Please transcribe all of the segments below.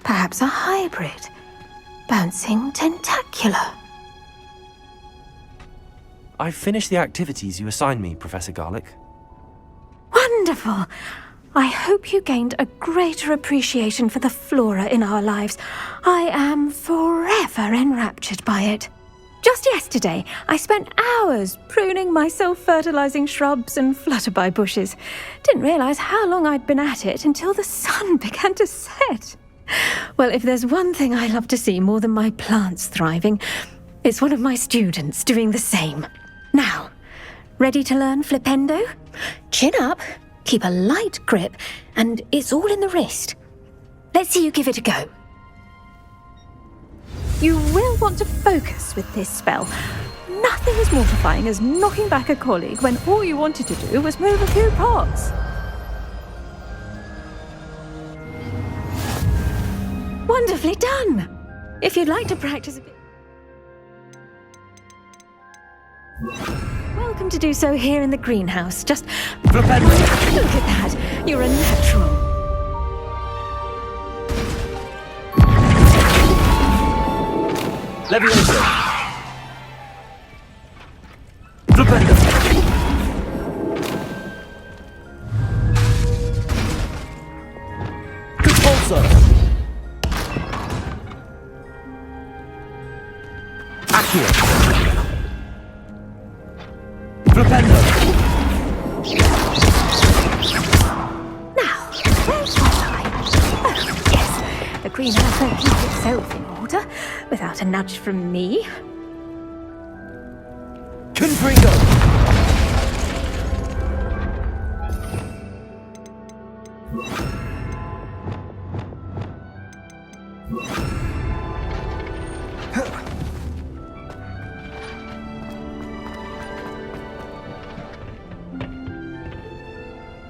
Perhaps a hybrid. Bouncing tentacular. I've finished the activities you assigned me, Professor Garlick. Wonderful! I hope you gained a greater appreciation for the flora in our lives. I am forever enraptured by it. Just yesterday, I spent hours pruning my self-fertilizing shrubs and flutterby bushes. Didn't realize how long I'd been at it until the sun began to set. Well, if there's one thing I love to see more than my plants thriving, it's one of my students doing the same. Now, ready to learn flipendo? Chin up, keep a light grip, and it's all in the wrist. Let's see you give it a go. You will want to focus with this spell. Nothing as mortifying as knocking back a colleague when all you wanted to do was move a few pots. Wonderfully done! If you'd like to practice a bit... Welcome to do so here in the greenhouse. Just... Look at that! You're a natural. Leviosa! Flipendo! Repulsor! Accio! Flipendo! Now, where's my eye? Oh, yes. The greenhouse won't keep itself in order without a nudge from me. Confringo!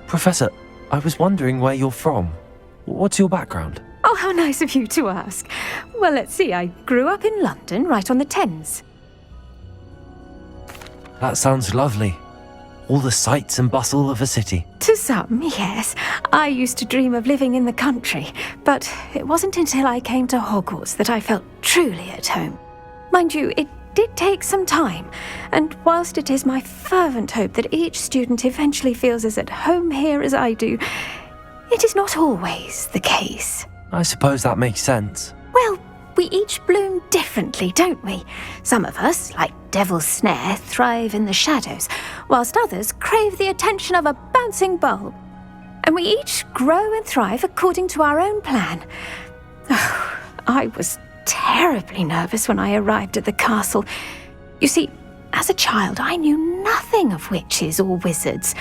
Professor, I was wondering where you're from. What's your background? Oh, how nice of you to ask. Well, let's see. I grew up in London, right on the Thames. That sounds lovely. All the sights and bustle of a city. To some, yes. I used to dream of living in the country, but it wasn't until I came to Hogwarts that I felt truly at home. Mind you, it did take some time, and whilst it is my fervent hope that each student eventually feels as at home here as I do, it is not always the case. I suppose that makes sense. Well, we each bloom differently, don't we? Some of us, like Devil's Snare, thrive in the shadows, whilst others crave the attention of a bouncing bulb. And we each grow and thrive according to our own plan. Oh, I was terribly nervous when I arrived at the castle. You see, as a child, I knew nothing of witches or wizards.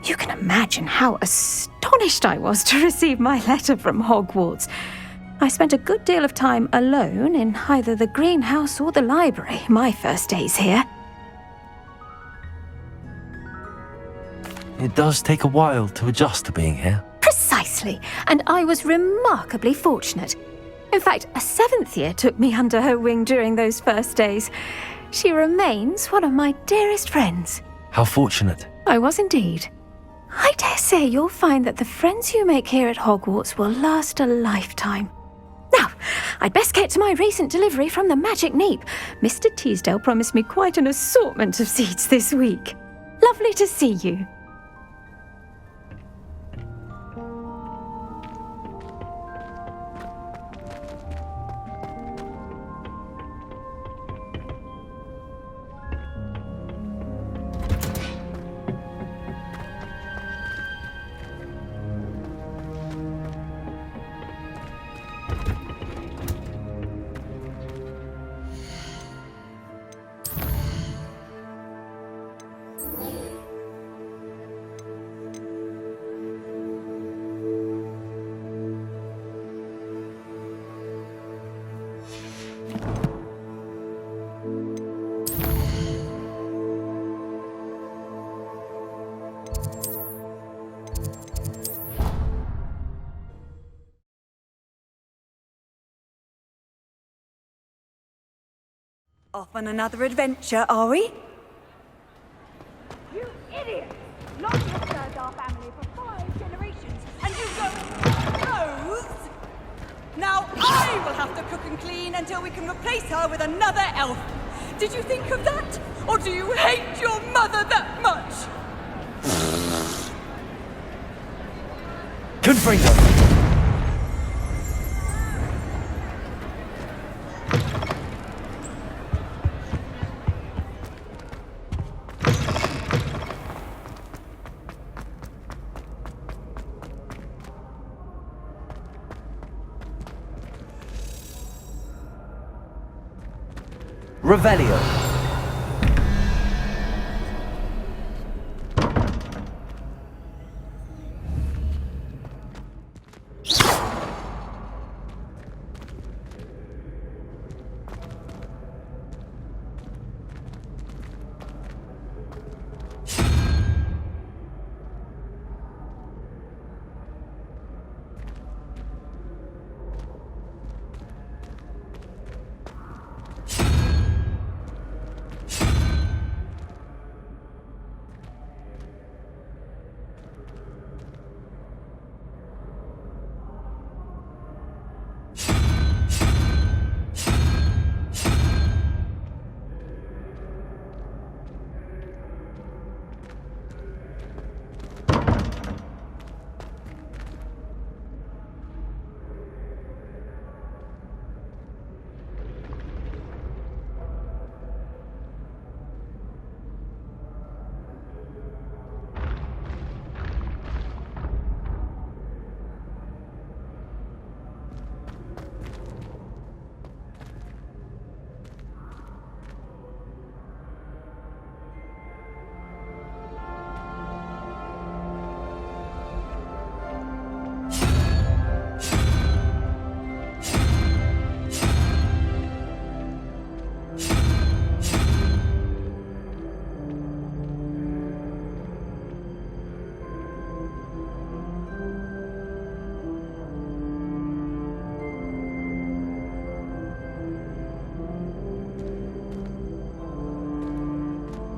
You can imagine how astonished I was to receive my letter from Hogwarts. I spent a good deal of time alone in either the greenhouse or the library my first days here. It does take a while to adjust to being here. Precisely, and I was remarkably fortunate. In fact, a 7th year took me under her wing during those first days. She remains one of my dearest friends. How fortunate. I was indeed. I dare say you'll find that the friends you make here at Hogwarts will last a lifetime. Now, I'd best get to my recent delivery from the Magic Neep. Mr. Teasdale promised me quite an assortment of seeds this week. Lovely to see you. Off on another adventure, are we? You idiot! Lot have served our family for 5 generations, and you go, "Rose, I will have to cook and clean until we can replace her with another elf. Did you think of that? Or do you hate your mother that much? Confringo! Revelio.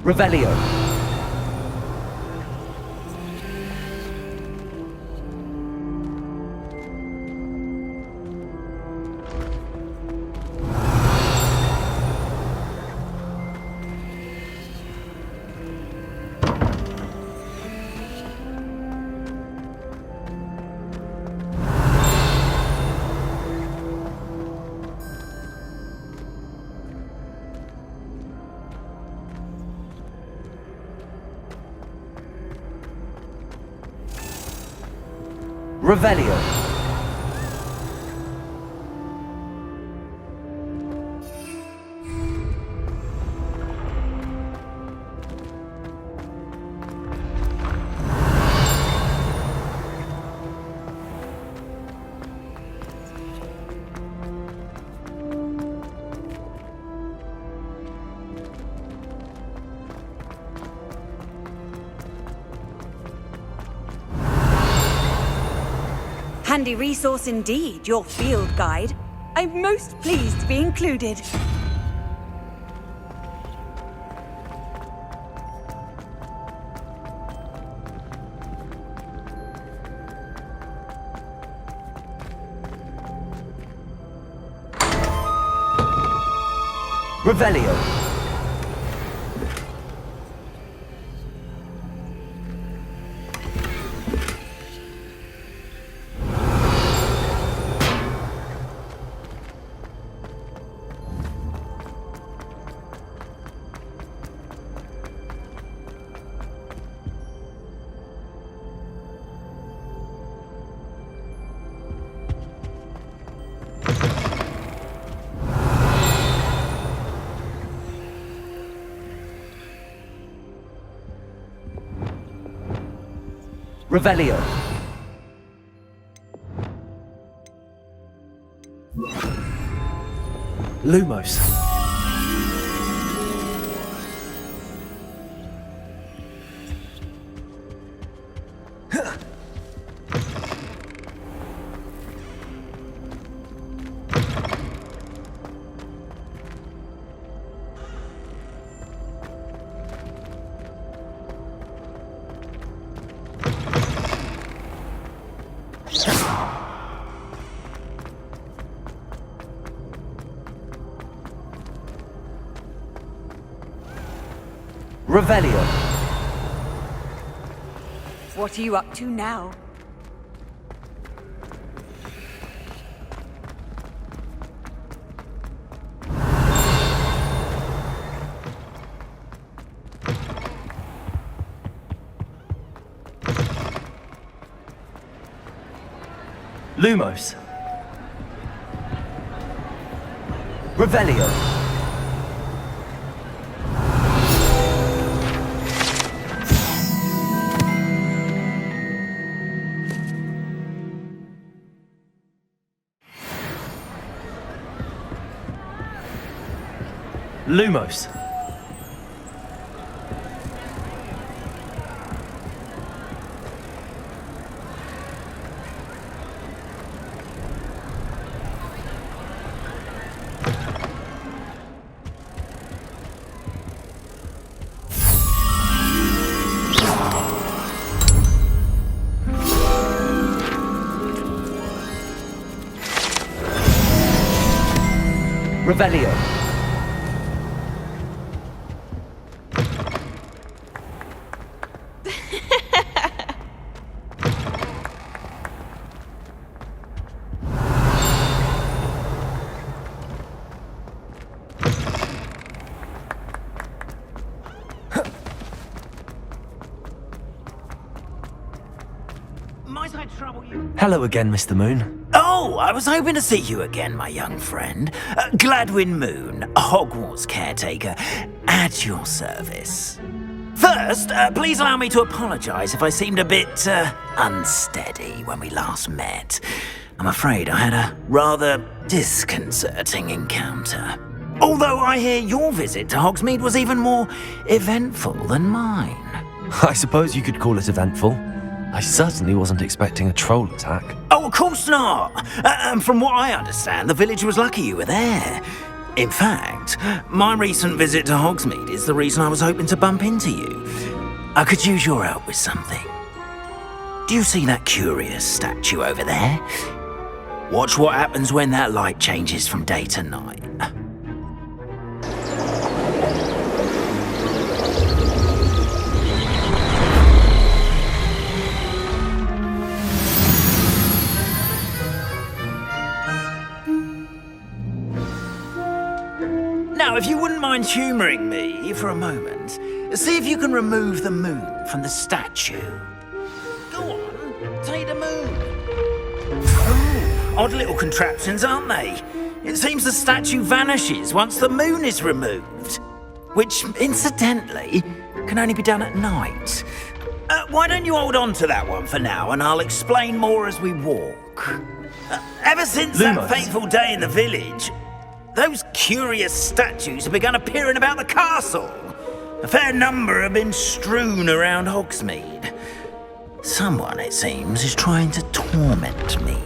Revelio. Revelio. Handy resource indeed, your field guide. I'm most pleased to be included. Revelio. Revelio. Lumos. Revelio. What are you up to now? Lumos. Revelio. Lumos. Revelio. Might I trouble you? Hello again, Mr. Moon. Oh, I was hoping to see you again, my young friend. Gladwin Moon, Hogwarts caretaker, at your service. First, please allow me to apologise if I seemed a bit unsteady when we last met. I'm afraid I had a rather disconcerting encounter. Although I hear your visit to Hogsmeade was even more eventful than mine. I suppose you could call it eventful. I certainly wasn't expecting a troll attack. Oh, of course not. And from what I understand, the village was lucky you were there. In fact, my recent visit to Hogsmeade is the reason I was hoping to bump into you. I could use your help with something. Do you see that curious statue over there? Watch what happens when that light changes from day to night. Now, if you wouldn't mind humouring me for a moment, see if you can remove the moon from the statue. Go on, take the moon. Oh, odd little contraptions, aren't they? It seems the statue vanishes once the moon is removed. Which, incidentally, can only be done at night. Why don't you hold on to that one for now, and I'll explain more as we walk. Ever since that fateful day in the village, those curious statues have begun appearing about the castle. A fair number have been strewn around Hogsmeade. Someone, it seems, is trying to torment me.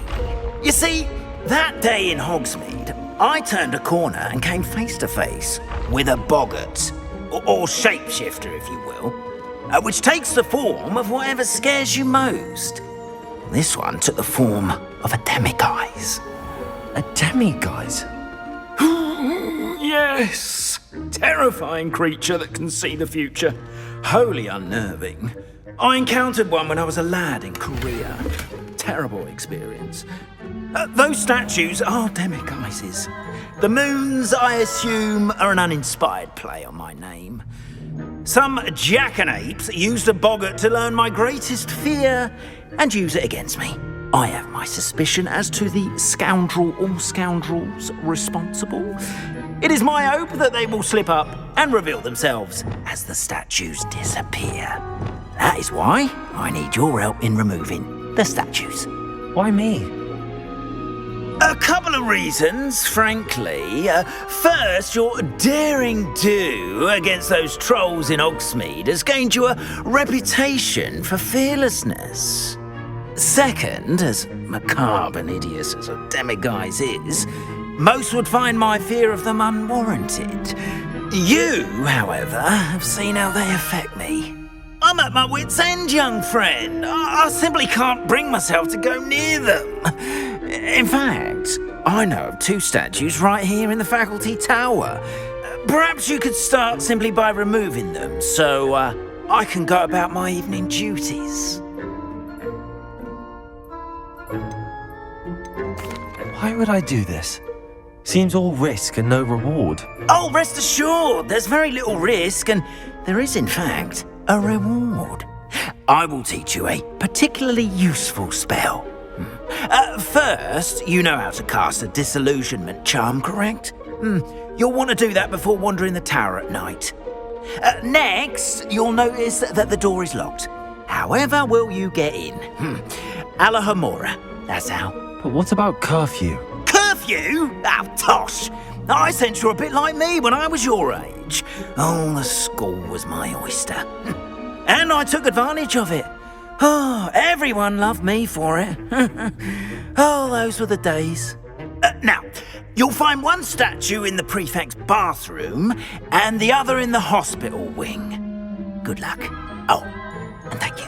You see, that day in Hogsmeade, I turned a corner and came face to face with a boggart, or shapeshifter, if you will, which takes the form of whatever scares you most. This one took the form of a demiguise. A demiguise? Yes! Terrifying creature that can see the future. Wholly unnerving. I encountered one when I was a lad in Korea. Terrible experience. Those statues are demiguises. The moons, I assume, are an uninspired play on my name. Some jackanapes used a boggart to learn my greatest fear and use it against me. I have my suspicion as to the scoundrel or scoundrels responsible. It is my hope that they will slip up and reveal themselves as the statues disappear. That is why I need your help in removing the statues. Why me? A couple of reasons, frankly. First, your daring do against those trolls in Hogsmeade has gained you a reputation for fearlessness. Second, as macabre and hideous as a demiguise is, most would find my fear of them unwarranted. You, however, have seen how they affect me. I'm at my wit's end, young friend. I simply can't bring myself to go near them. In fact, I know of two statues right here in the faculty tower. Perhaps you could start simply by removing them, so I can go about my evening duties. Why would I do this? Seems all risk and no reward. Oh, rest assured, there's very little risk, and there is, in fact, a reward. I will teach you a particularly useful spell. First, you know how to cast a disillusionment charm, correct? You'll want to do that before wandering the tower at night. Next, you'll notice that the door is locked. However will you get in? Alahomora, that's how. But what about curfew? Curfew? Oh, tosh! I sense you're a bit like me when I was your age. Oh, the school was my oyster. And I took advantage of it. Oh, everyone loved me for it. Oh, those were the days. Now, you'll find one statue in the prefect's bathroom and the other in the hospital wing. Good luck. Oh, and thank you.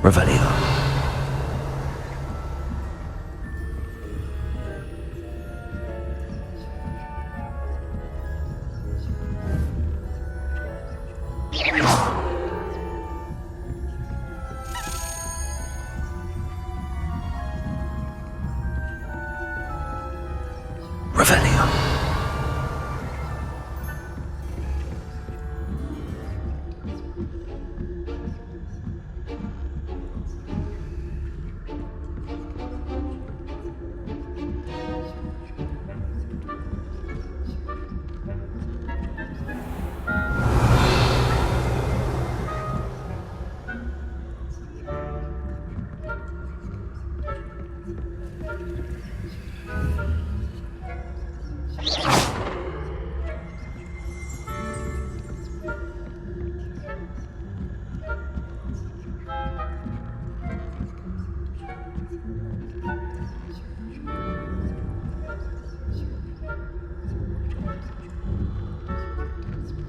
Revelio. Revelio.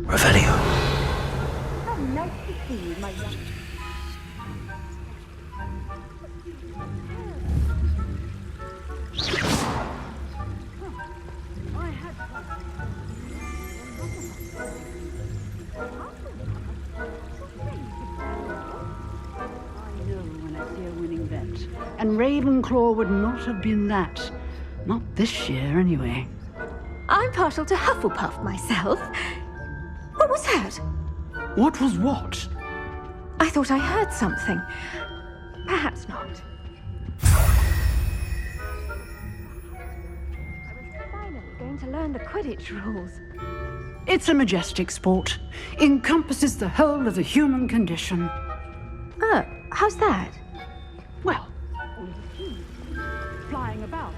Revelio. How nice to see you, my young. And Ravenclaw would not have been that. Not this year, anyway. I'm partial to Hufflepuff myself. What was that? What was what? I thought I heard something. Perhaps not. I was finally going to learn the Quidditch rules. It's a majestic sport. Encompasses the whole of the human condition. Oh, how's that? Well, flying about.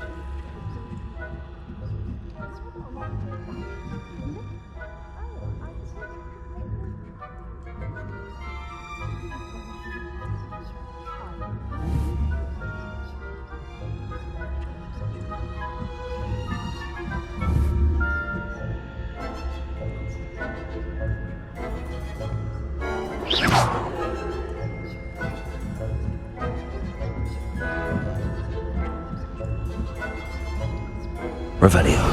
Revelio.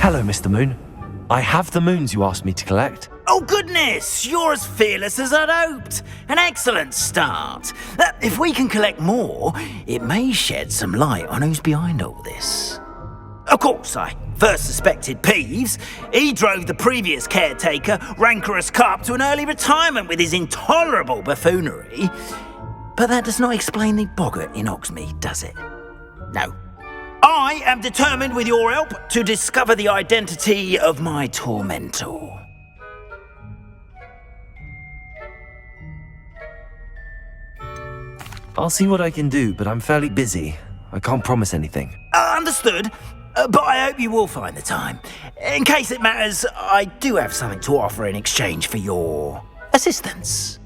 Hello, Mr. Moon. I have the moons you asked me to collect. Oh goodness, you're as fearless as I'd hoped. An excellent start. If we can collect more, it may shed some light on who's behind all this. Of course, I first suspected Peeves. He drove the previous caretaker, Rancorous Carp, to an early retirement with his intolerable buffoonery. But that does not explain the boggart in Hogsmeade, does it? No. I am determined, with your help, to discover the identity of my tormentor. I'll see what I can do, but I'm fairly busy. I can't promise anything. Understood, but I hope you will find the time. In case it matters, I do have something to offer in exchange for your assistance.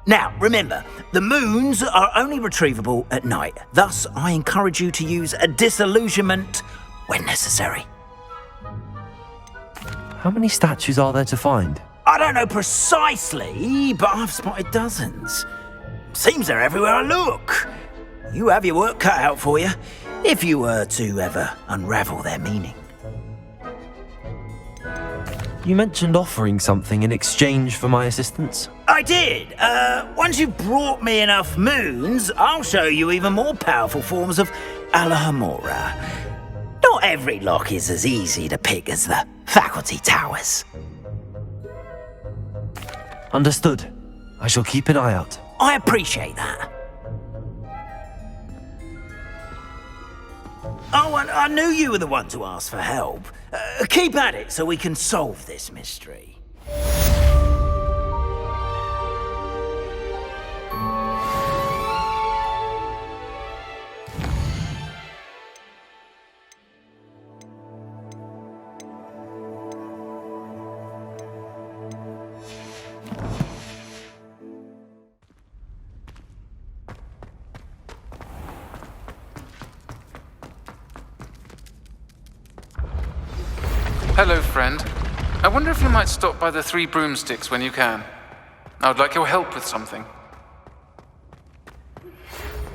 Now, remember, the moons are only retrievable at night. Thus, I encourage you to use a disillusionment when necessary. How many statues are there to find? I don't know precisely, but I've spotted dozens. Seems they're everywhere I look. You have your work cut out for you, if you were to ever unravel their meaning. You mentioned offering something in exchange for my assistance. I did. Once you've brought me enough moons, I'll show you even more powerful forms of Alohomora. Not every lock is as easy to pick as the faculty towers. Understood. I shall keep an eye out. I appreciate that. Oh, and I knew you were the one to ask for help. Keep at it so we can solve this mystery. Hello, friend. I wonder if you might stop by the Three Broomsticks when you can. I would like your help with something.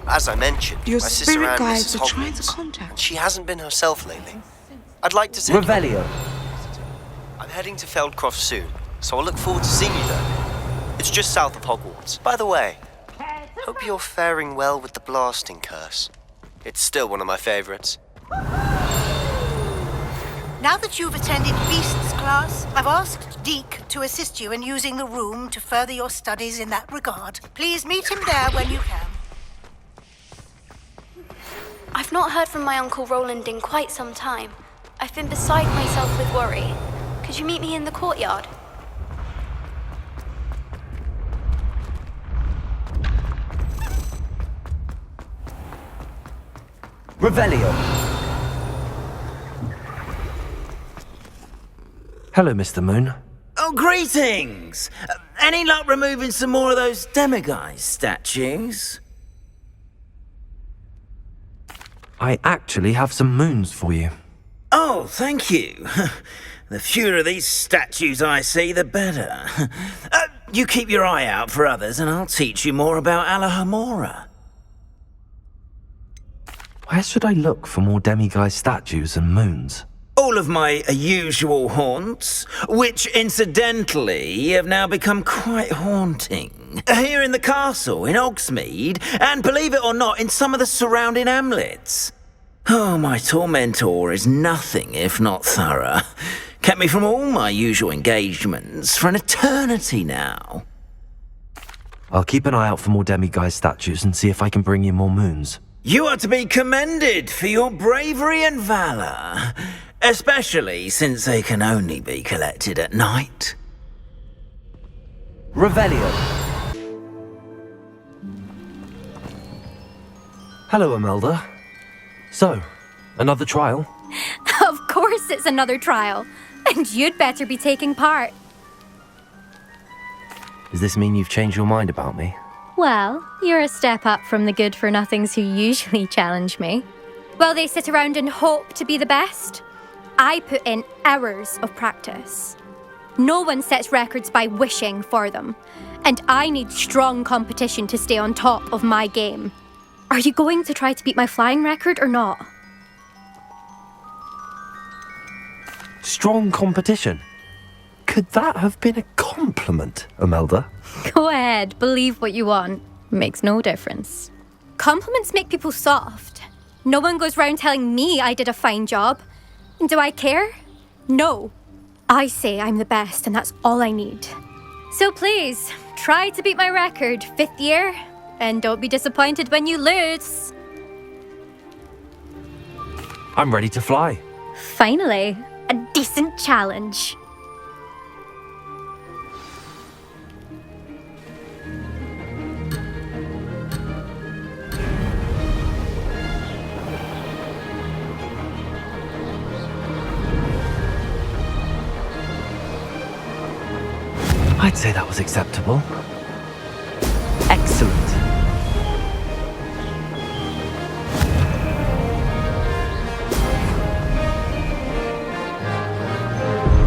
As I mentioned, Your my sister spirit Anne guides misses are trying to Hogwarts, contact and she hasn't been herself lately. I'd like to say Revelio. I'm heading to Feldcroft soon, so I'll look forward to seeing you there. It's just south of Hogwarts. By the way, hope you're faring well with the blasting curse. It's still one of my favorites. Now that you've attended Beasts class, I've asked Deke to assist you in using the room to further your studies in that regard. Please meet him there when you can. I've not heard from my Uncle Rowland in quite some time. I've been beside myself with worry. Could you meet me in the courtyard? Revelio. Hello, Mr. Moon. Oh, greetings! Any luck removing some more of those demiguise statues? I actually have some moons for you. Oh, thank you. The fewer of these statues I see, the better. You keep your eye out for others, and I'll teach you more about Alohomora. Where should I look for more demiguise statues and moons? All of my usual haunts, which incidentally have now become quite haunting. Here in the castle, in Hogsmeade, and believe it or not, in some of the surrounding hamlets. Oh, my tormentor is nothing if not thorough. Kept me from all my usual engagements for an eternity now. I'll keep an eye out for more demiguise statues and see if I can bring you more moons. You are to be commended for your bravery and valor, especially since they can only be collected at night. Revelio. Hello, Imelda. So, another trial? Of course it's another trial. And you'd better be taking part. Does this mean you've changed your mind about me? Well, you're a step up from the good-for-nothings who usually challenge me. While they sit around and hope to be the best, I put in hours of practice. No one sets records by wishing for them, and I need strong competition to stay on top of my game. Are you going to try to beat my flying record or not? strong competition. Could that have been a compliment, Imelda? Go ahead, believe what you want. Makes no difference. Compliments make people soft. No one goes round telling me I did a fine job. Do I care? No. I say I'm the best, and that's all I need. So please, try to beat my record, 5th year, and don't be disappointed when you lose. I'm ready to fly. Finally, a decent challenge. I'd say that was acceptable. Excellent.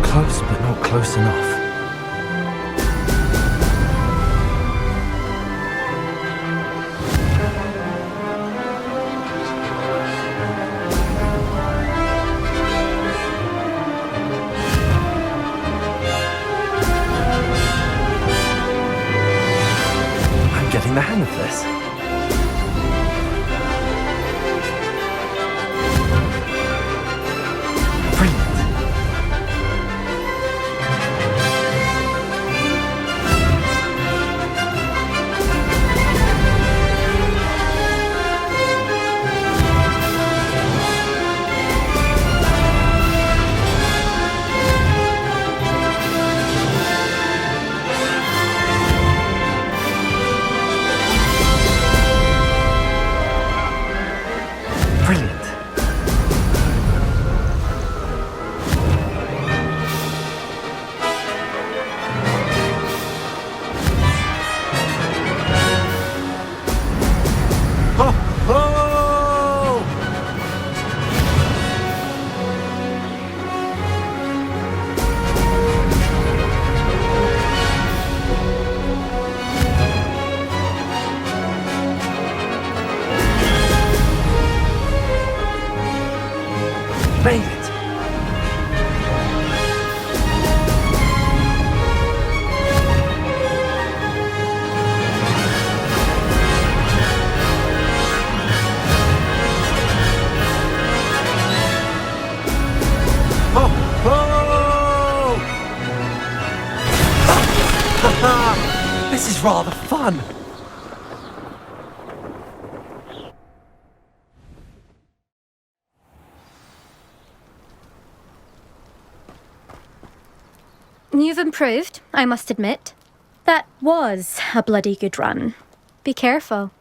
Close, but not close enough. The hang of this. Brilliant. Made it! Oh! Oh! This is rather fun! You've improved, I must admit. That was a bloody good run. Be careful.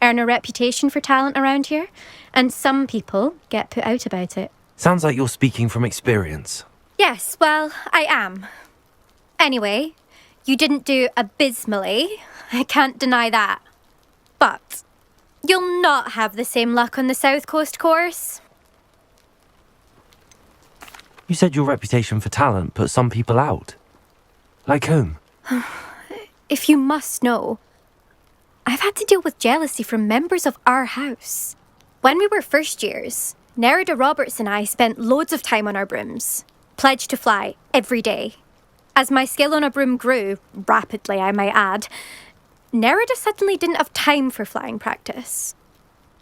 Earn a reputation for talent around here, and some people get put out about it. Sounds like you're speaking from experience. Yes, well, I am. Anyway, you didn't do abysmally. I can't deny that. But you'll not have the same luck on the South Coast course. You said your reputation for talent put some people out. Like whom? If you must know, I've had to deal with jealousy from members of our house. When we were first years, Nerida Roberts and I spent loads of time on our brooms, pledged to fly every day. As my skill on a broom grew, rapidly I might add, Nerida suddenly didn't have time for flying practice.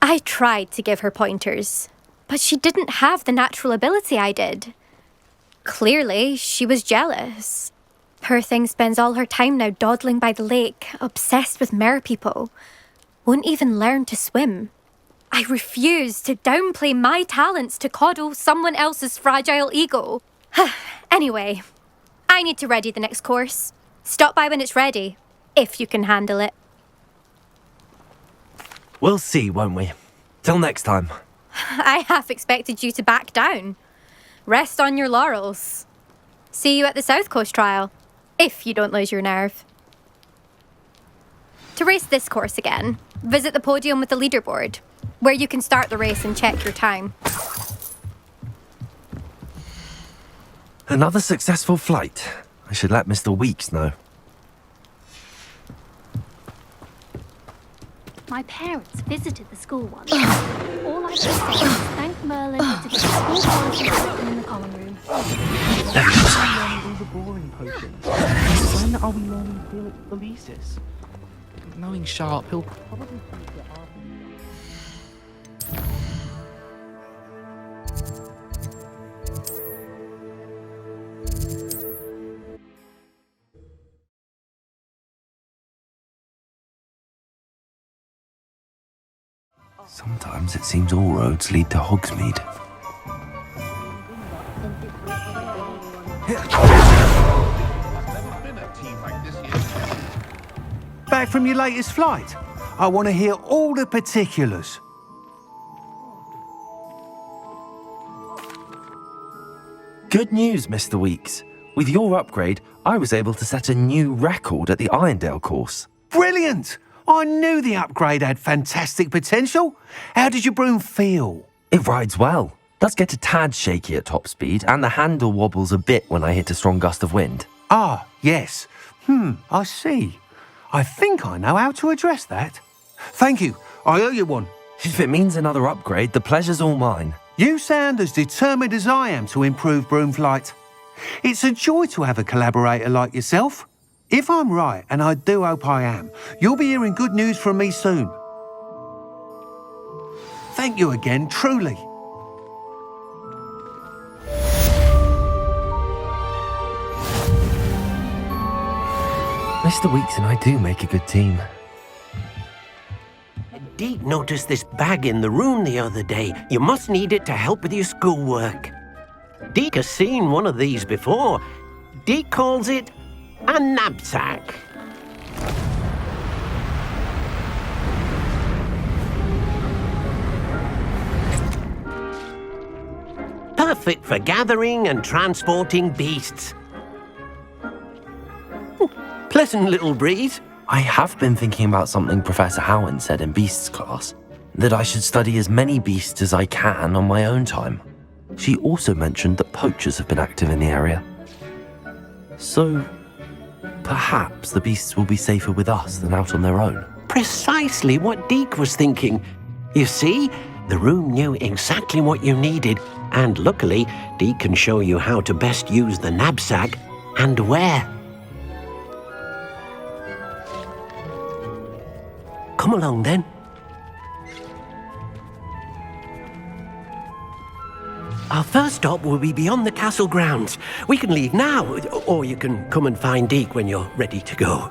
I tried to give her pointers, but she didn't have the natural ability I did. Clearly, she was jealous. Poor thing spends all her time now dawdling by the lake, obsessed with merpeople. Won't even learn to swim. I refuse to downplay my talents to coddle someone else's fragile ego. Anyway, I need to ready the next course. Stop by when it's ready, if you can handle it. We'll see, won't we? Till next time. I half expected you to back down. Rest on your laurels. See you at the South Coast trial, if you don't lose your nerve. To race this course again, visit the podium with the leaderboard, where you can start the race and check your time. Another successful flight. I should let Mr. Weeks know. My parents visited the school once. All I can say is thank Merlin to get the school policy written in the common room. learning all the boring potions. When are we learning Felix's? Knowing Sharp, he'll probably think that Sometimes it seems all roads lead to Hogsmeade. Back from your latest flight? I want to hear all the particulars. Good news, Mr. Weeks. With your upgrade, I was able to set a new record at the Irondale course. Brilliant! I knew the upgrade had fantastic potential. How did your broom feel? It rides well. Does get a tad shaky at top speed, and the handle wobbles a bit when I hit a strong gust of wind. Ah, yes. I see. I think I know how to address that. Thank you. I owe you one. If it means another upgrade, the pleasure's all mine. You sound as determined as I am to improve broom flight. It's a joy to have a collaborator like yourself. If I'm right, and I do hope I am, you'll be hearing good news from me soon. Thank you again, truly. Mr. Weeks and I do make a good team. Deke noticed this bag in the room the other day. You must need it to help with your schoolwork. Deke has seen one of these before. Deke calls it a NAB-SACK. Perfect for gathering and transporting beasts. Pleasant little breeze. I have been thinking about something Professor Howard said in Beasts class, that I should study as many beasts as I can on my own time. She also mentioned that poachers have been active in the area. So, perhaps the beasts will be safer with us than out on their own. Precisely what Deke was thinking. You see, the room knew exactly what you needed, and luckily, Deke can show you how to best use the NAB-SACK and where. Come along then. Our first stop will be beyond the castle grounds. We can leave now, or you can come and find Deke when you're ready to go.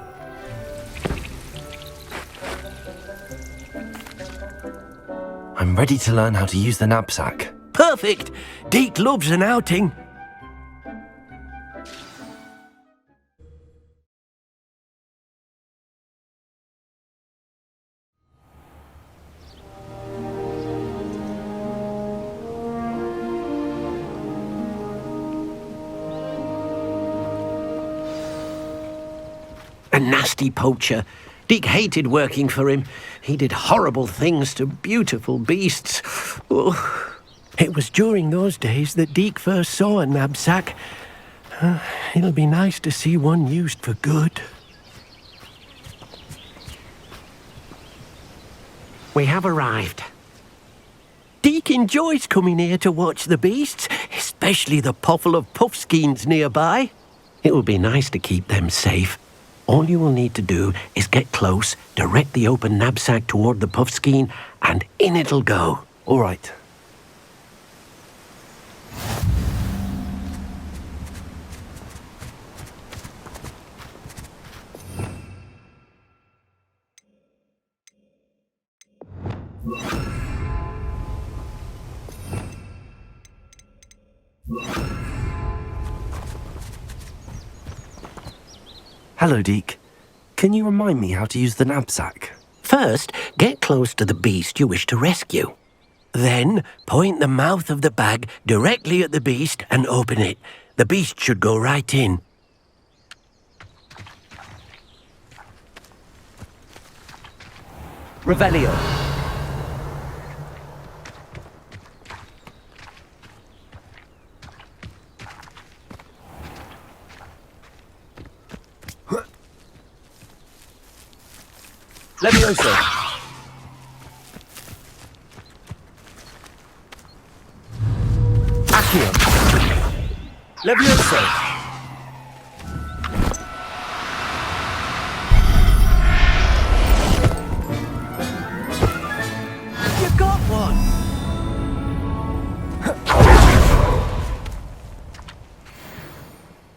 I'm ready to learn how to use the NAB-SACK. Perfect! Deke loves an outing. A nasty poacher. Deke hated working for him. He did horrible things to beautiful beasts. Oh, it was during those days that Deke first saw a NAB-SACK. It'll be nice to see one used for good. We have arrived. Deke enjoys coming here to watch the beasts, especially the puffle of puffskeins nearby. It will be nice to keep them safe. All you will need to do is get close, direct the open NAB-SACK toward the puffskein, and in it'll go. All right. Hello, Deke. Can you remind me how to use the NAB-SACK? First, get close to the beast you wish to rescue. Then, point the mouth of the bag directly at the beast and open it. The beast should go right in. Revelio. Levioso. Levioso! You got one!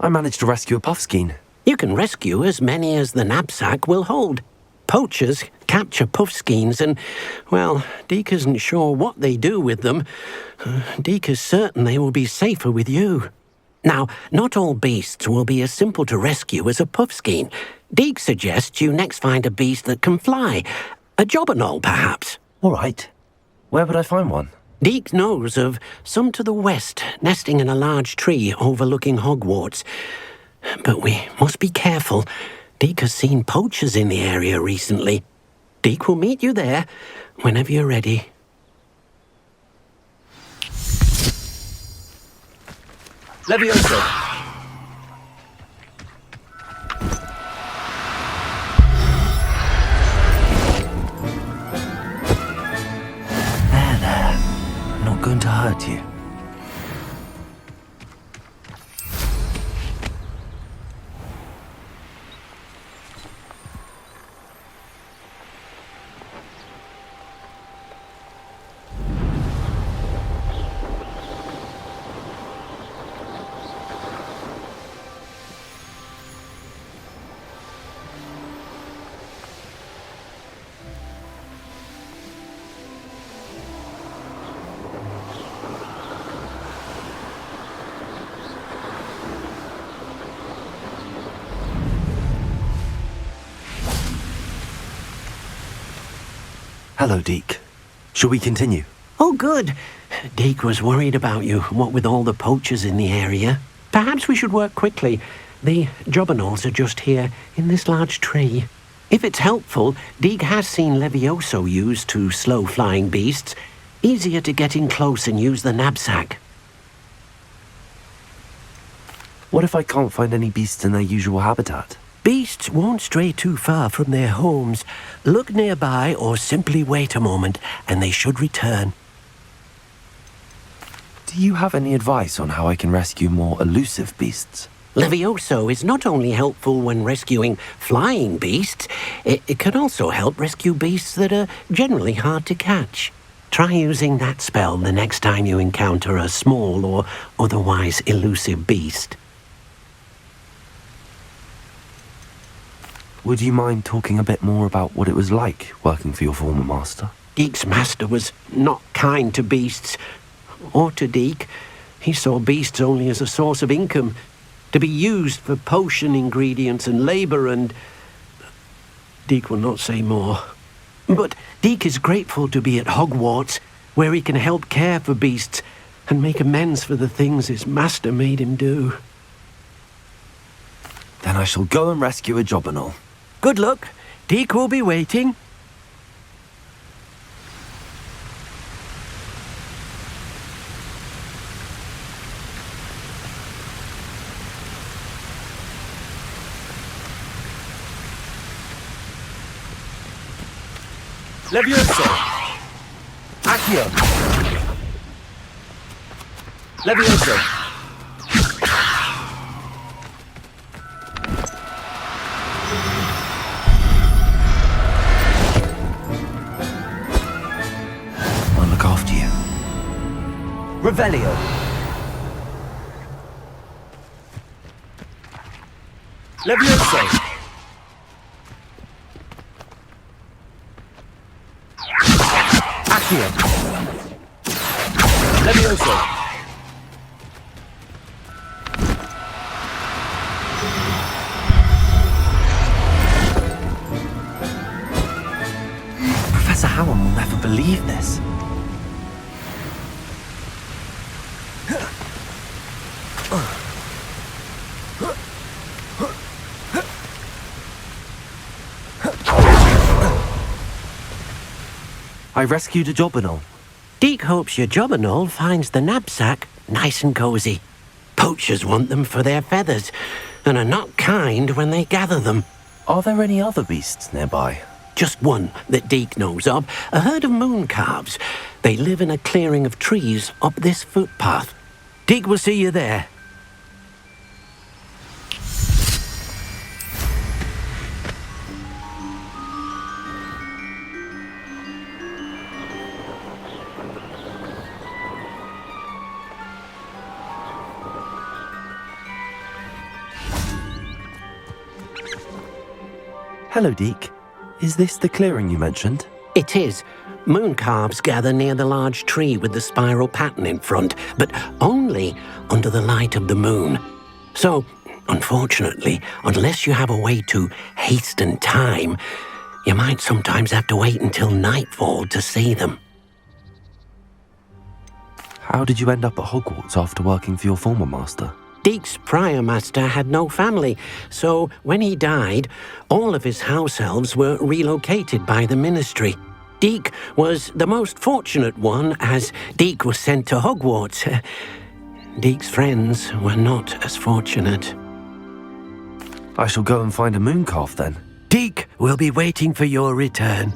I managed to rescue a puffskein. You can rescue as many as the NAB-SACK will hold. Poachers capture puffskeins and, well, Deke isn't sure what they do with them. Deke is certain they will be safer with you. Now, not all beasts will be as simple to rescue as a puffskein. Deke suggests you next find a beast that can fly. A jobberknoll, perhaps. All right. Where would I find one? Deke knows of some to the west, nesting in a large tree overlooking Hogwarts. But we must be careful. Deke has seen poachers in the area recently. Deke will meet you there whenever you're ready. Levioso! There. I'm not going to hurt you. Hello, Deke. Shall we continue? Oh, good. Deke was worried about you, what with all the poachers in the area. Perhaps we should work quickly. The jobberknolls are just here, in this large tree. If it's helpful, Deke has seen Levioso used to slow flying beasts. Easier to get in close and use the NAB-SACK. What if I can't find any beasts in their usual habitat? Beasts won't stray too far from their homes. Look nearby or simply wait a moment and they should return. Do you have any advice on how I can rescue more elusive beasts? Levioso is not only helpful when rescuing flying beasts, it can also help rescue beasts that are generally hard to catch. Try using that spell the next time you encounter a small or otherwise elusive beast. Would you mind talking a bit more about what it was like working for your former master? Deke's master was not kind to beasts, or to Deke. He saw beasts only as a source of income, to be used for potion ingredients and labour, and Deke will not say more. But Deke is grateful to be at Hogwarts, where he can help care for beasts and make amends for the things his master made him do. Then I shall go and rescue a jobberknoll. Good luck. Deke will be waiting. Levioso! Accio! Levioso! I'll look after you. Revelio! Levioso! Accio! Levioso! Professor Howard will never believe this. I rescued a jobberknoll. Deke hopes your jobberknoll finds the NAB-SACK nice and cosy. Poachers want them for their feathers, and are not kind when they gather them. Are there any other beasts nearby? Just one that Deke knows of, a herd of moon calves. They live in a clearing of trees up this footpath. Deke will see you there. Hello, Deke. Is this the clearing you mentioned? It is. Moon calves gather near the large tree with the spiral pattern in front, but only under the light of the moon. So, unfortunately, unless you have a way to hasten time, you might sometimes have to wait until nightfall to see them. How did you end up at Hogwarts after working for your former master? Deke's prior master had no family, so when he died, all of his house elves were relocated by the ministry. Deke was the most fortunate one, as Deke was sent to Hogwarts. Deke's friends were not as fortunate. I shall go and find a moon calf then. Deke will be waiting for your return.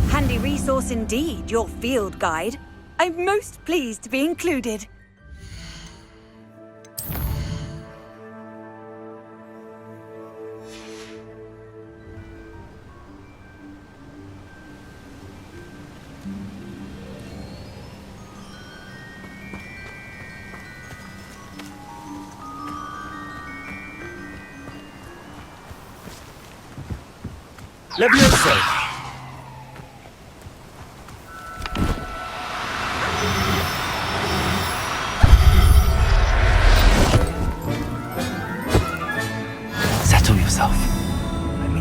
Handy resource indeed, your field guide. I'm most pleased to be included. Levioso! Settle yourself.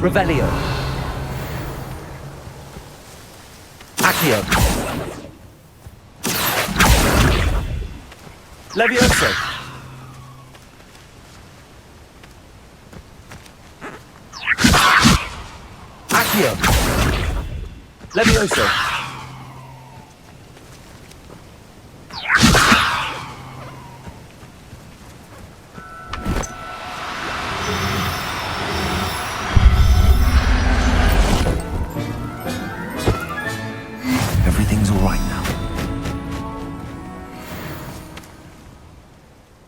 Revelio. Accio. Levioso. Accio. Levioso. Everything's all right now.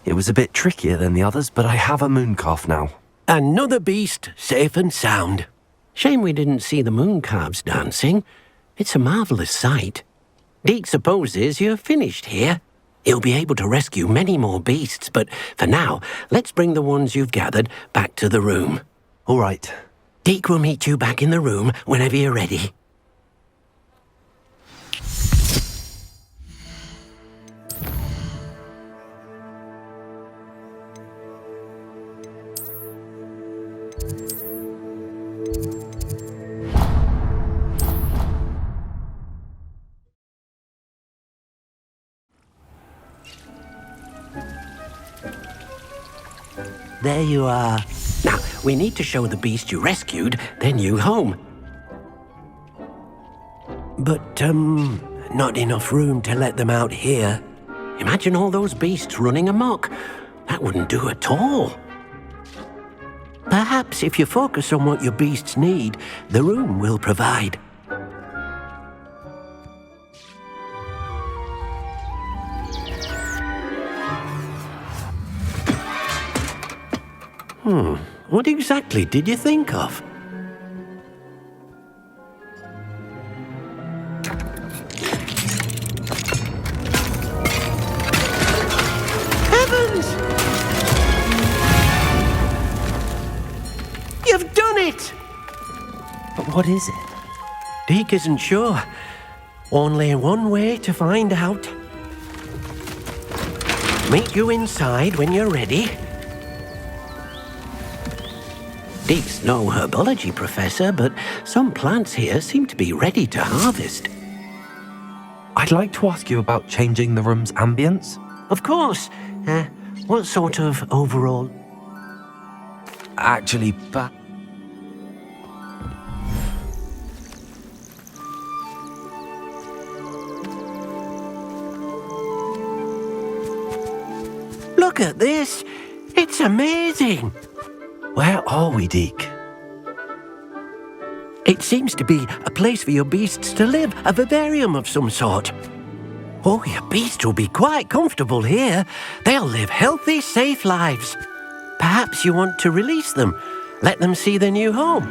It was a bit trickier than the others, but I have a moon calf now. Another beast, safe and sound. Shame we didn't see the moon calves dancing. It's a marvellous sight. Deke supposes you're finished here. He'll be able to rescue many more beasts, but for now, let's bring the ones you've gathered back to the room. All right. Deke will meet you back in the room whenever you're ready. There you are. Now, we need to show the beast you rescued their new home. But, not enough room to let them out here. Imagine all those beasts running amok. That wouldn't do at all. Perhaps if you focus on what your beasts need, the room will provide. What exactly did you think of? Heavens! You've done it! But what is it? Deke isn't sure. Only one way to find out. Meet you inside when you're ready. Deke's no herbology professor, but some plants here seem to be ready to harvest. I'd like to ask you about changing the room's ambience. Of course. What sort of overall... Actually, Look at this! It's amazing! Where are we, Deke? It seems to be a place for your beasts to live, a vivarium of some sort. Oh, your beasts will be quite comfortable here. They'll live healthy, safe lives. Perhaps you want to release them, let them see their new home.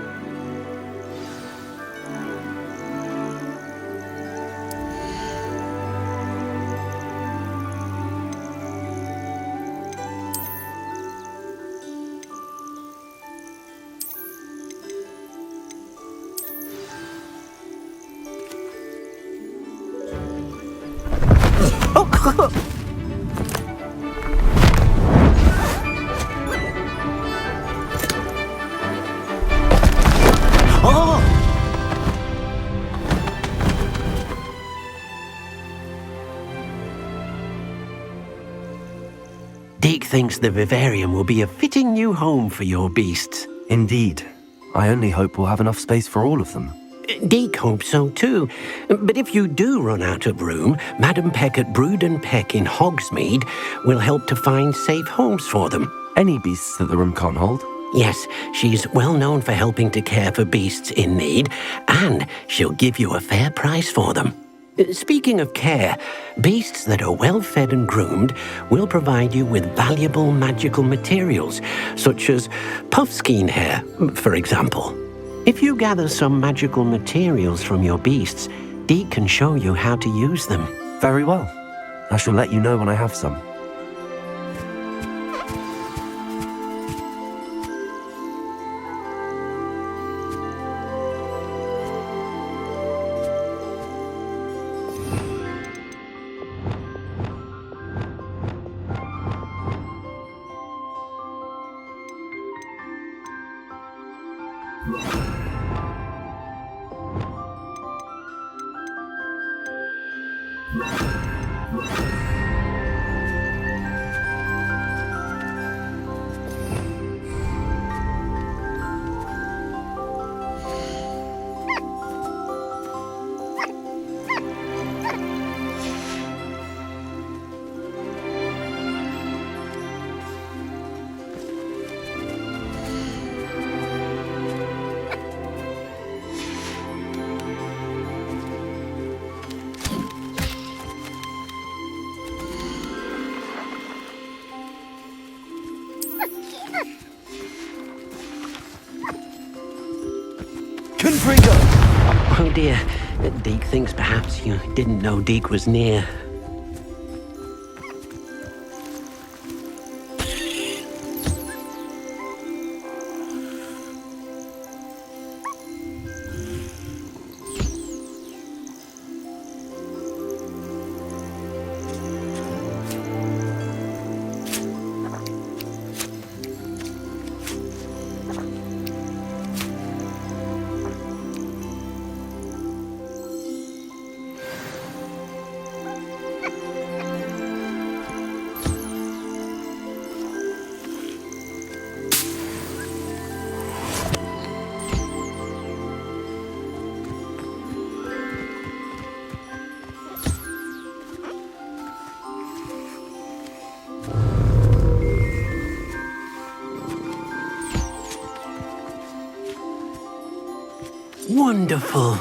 Deke thinks the vivarium will be a fitting new home for your beasts. Indeed. I only hope we'll have enough space for all of them. Deke hopes so too. But if you do run out of room, Madam Peck at Brood and Peck in Hogsmeade will help to find safe homes for them. Any beasts that the room can't hold? Yes, she's well known for helping to care for beasts in need, and she'll give you a fair price for them. Speaking of care, beasts that are well fed and groomed will provide you with valuable magical materials, such as puffskein hair, for example. If you gather some magical materials from your beasts, Deke can show you how to use them. Very well. I shall let you know when I have some. Oh dear, Deke thinks perhaps you didn't know Deke was near. Wonderful.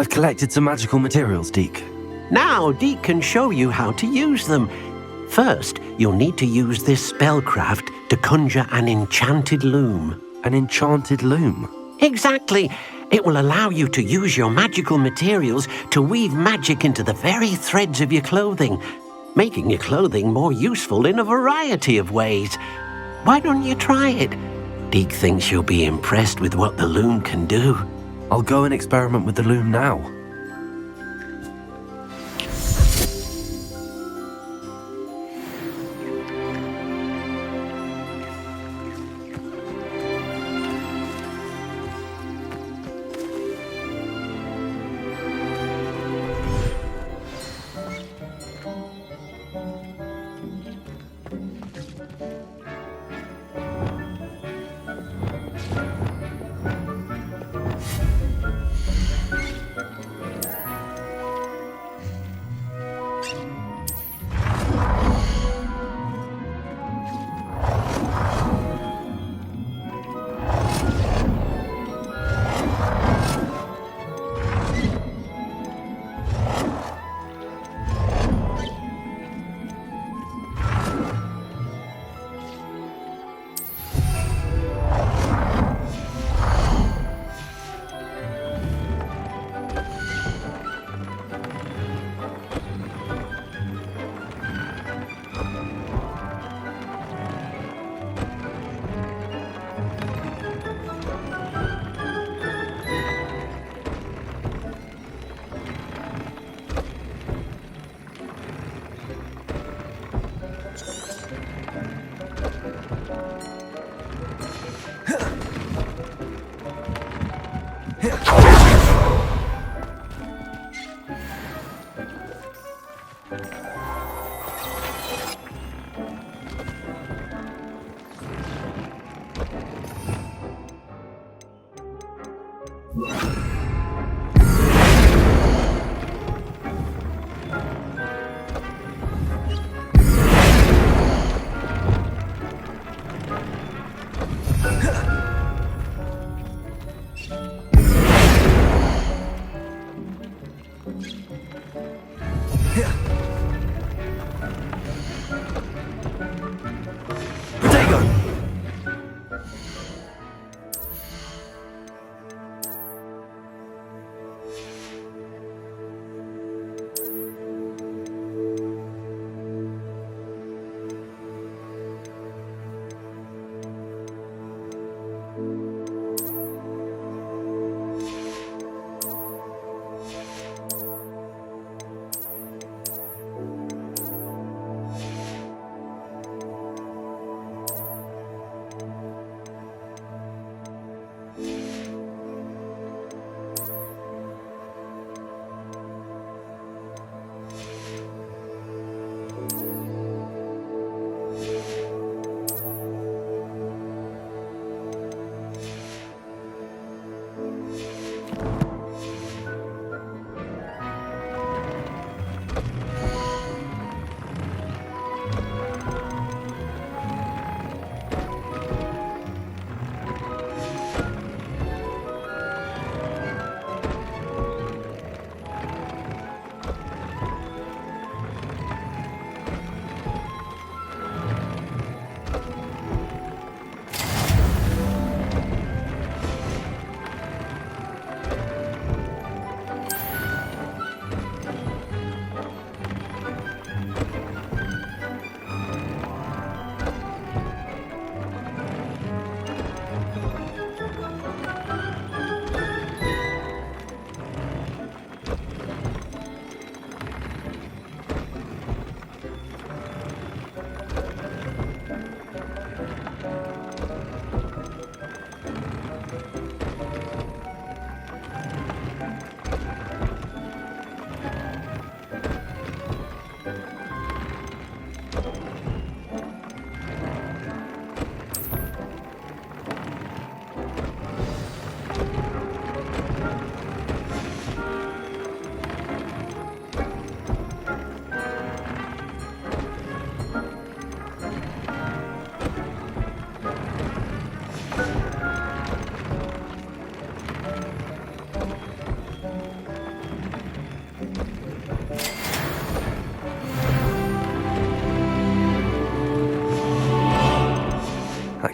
I've collected some magical materials, Deke. Now, Deke can show you how to use them. First, you'll need to use this spellcraft to conjure an enchanted loom. An enchanted loom? Exactly. It will allow you to use your magical materials to weave magic into the very threads of your clothing, making your clothing more useful in a variety of ways. Why don't you try it? Deke thinks you'll be impressed with what the loom can do. I'll go and experiment with the loom now.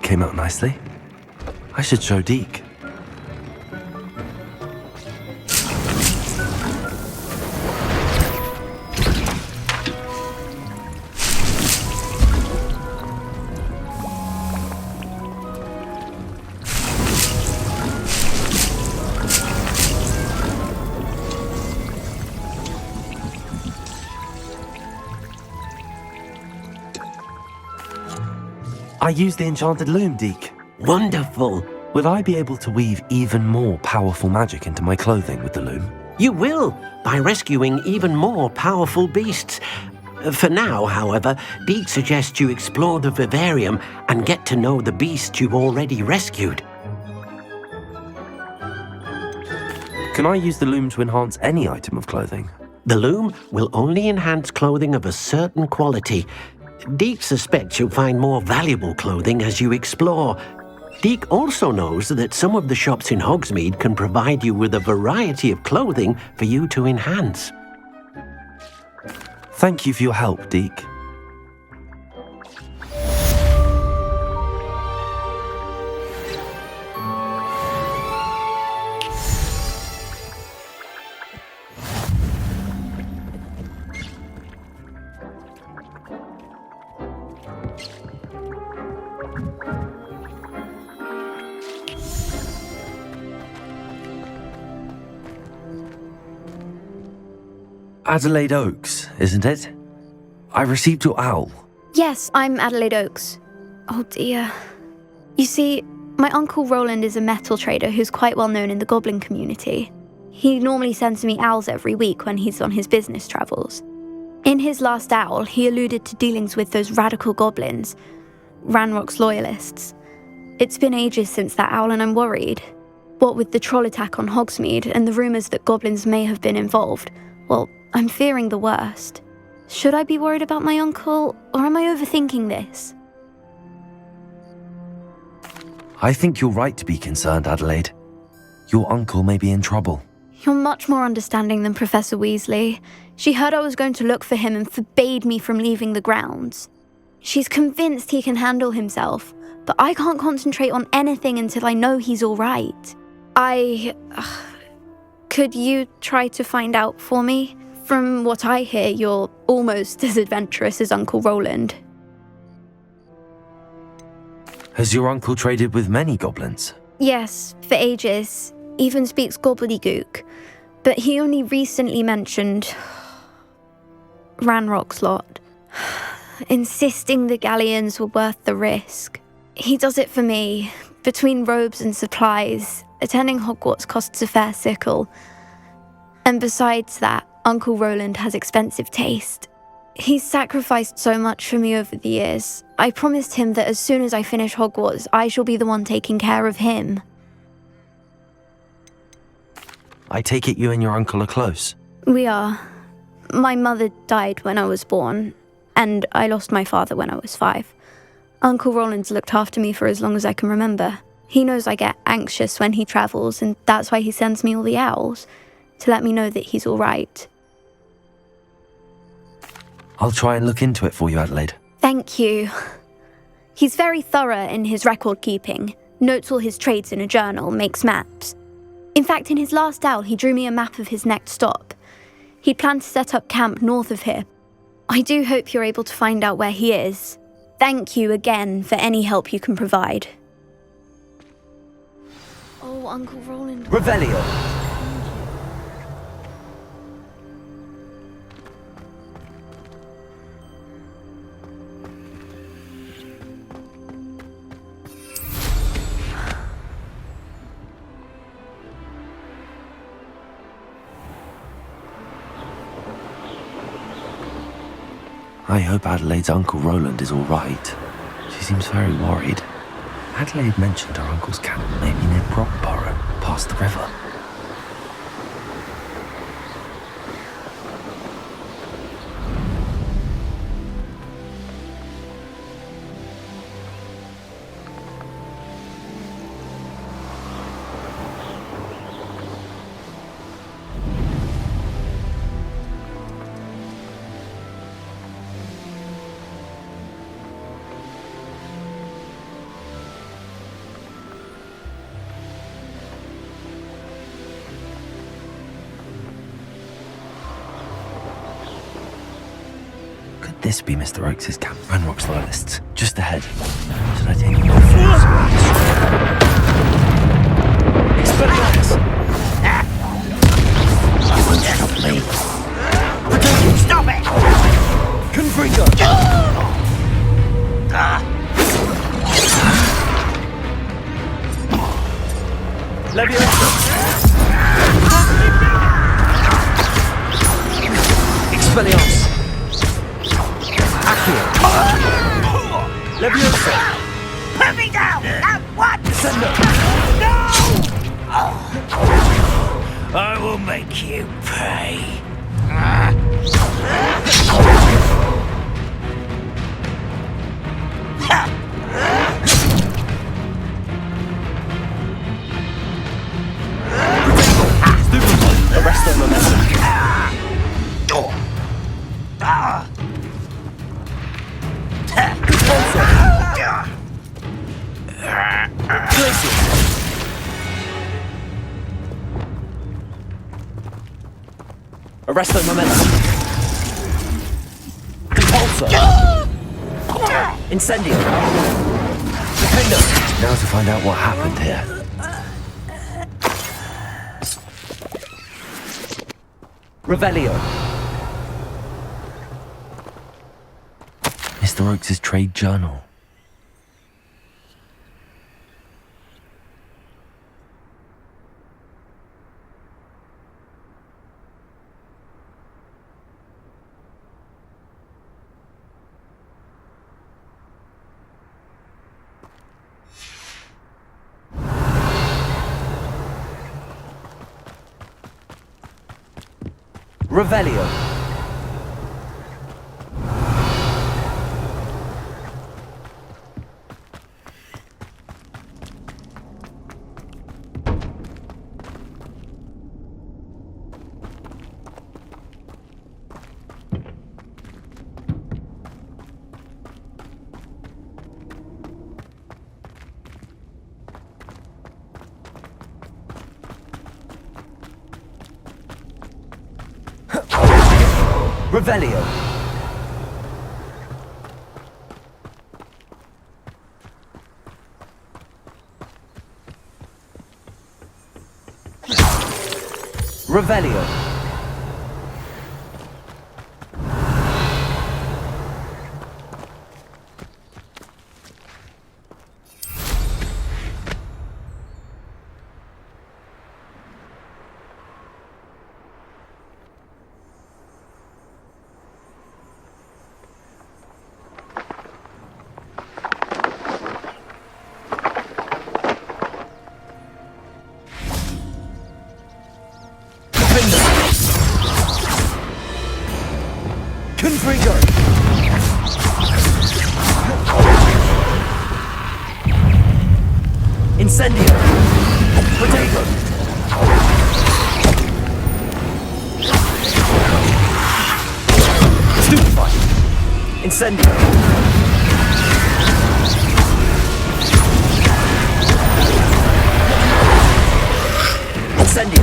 came out nicely. I should show Deke. I used the enchanted loom, Deke. Wonderful. Will I be able to weave even more powerful magic into my clothing with the loom? You will, by rescuing even more powerful beasts. For now, however, Deke suggests you explore the vivarium and get to know the beasts you've already rescued. Can I use the loom to enhance any item of clothing? The loom will only enhance clothing of a certain quality. Deke suspects you'll find more valuable clothing as you explore. Deke also knows that some of the shops in Hogsmeade can provide you with a variety of clothing for you to enhance. Thank you for your help, Deke. Adelaide Oaks, isn't it? I received your owl. Yes, I'm Adelaide Oaks. Oh dear. You see, my uncle Rowland is a metal trader who's quite well known in the goblin community. He normally sends me owls every week when he's on his business travels. In his last owl, he alluded to dealings with those radical goblins, Ranrock's loyalists. It's been ages since that owl and I'm worried. What with the troll attack on Hogsmeade and the rumours that goblins may have been involved, well, I'm fearing the worst. Should I be worried about my uncle, or am I overthinking this? I think you're right to be concerned, Adelaide. Your uncle may be in trouble. You're much more understanding than Professor Weasley. She heard I was going to look for him and forbade me from leaving the grounds. She's convinced he can handle himself, but I can't concentrate on anything until I know he's all right. Could you try to find out for me? From what I hear, you're almost as adventurous as Uncle Rowland. Has your uncle traded with many goblins? Yes, for ages. Even speaks gobbledygook. But he only recently mentioned Ranrock's lot, insisting the galleons were worth the risk. He does it for me. Between robes and supplies, attending Hogwarts costs a fair sickle. And besides that, Uncle Rowland has expensive taste. He's sacrificed so much for me over the years. I promised him that as soon as I finish Hogwarts, I shall be the one taking care of him. I take it you and your uncle are close? We are. My mother died when I was born, and I lost my father when I was 5. Uncle Rowland's looked after me for as long as I can remember. He knows I get anxious when he travels, and that's why he sends me all the owls, to let me know that he's all right. I'll try and look into it for you, Adelaide. Thank you. He's very thorough in his record keeping, notes all his trades in a journal, makes maps. In fact, in his last owl, he drew me a map of his next stop. He'd planned to set up camp north of here. I do hope you're able to find out where he is. Thank you again for any help you can provide. Oh, Uncle Rowland. Revelio! I hope Adelaide's Uncle Rowland is all right. She seems very worried. Adelaide mentioned her uncle's camp may be near Brockborough, past the river. Could this be Mr. Oakes' camp and rock stylists? Just ahead. Should I take him off? Expelliarmus! You won't stop me. Stop it! Confringo! Leviosa! Expelliarmus! Accio! Leviosa! Put me down! At once! Descendo! No! I will make you pay. Arrest the momentum. Arresto momentum. Compulsor. Incendio. Defender. Now to find out what happened here. Revelio. Mr. Oakes' trade journal. Revelio. Revelio. Revelio. Confringo! Incendio! Potato! Stupefy! Incendio! Incendio!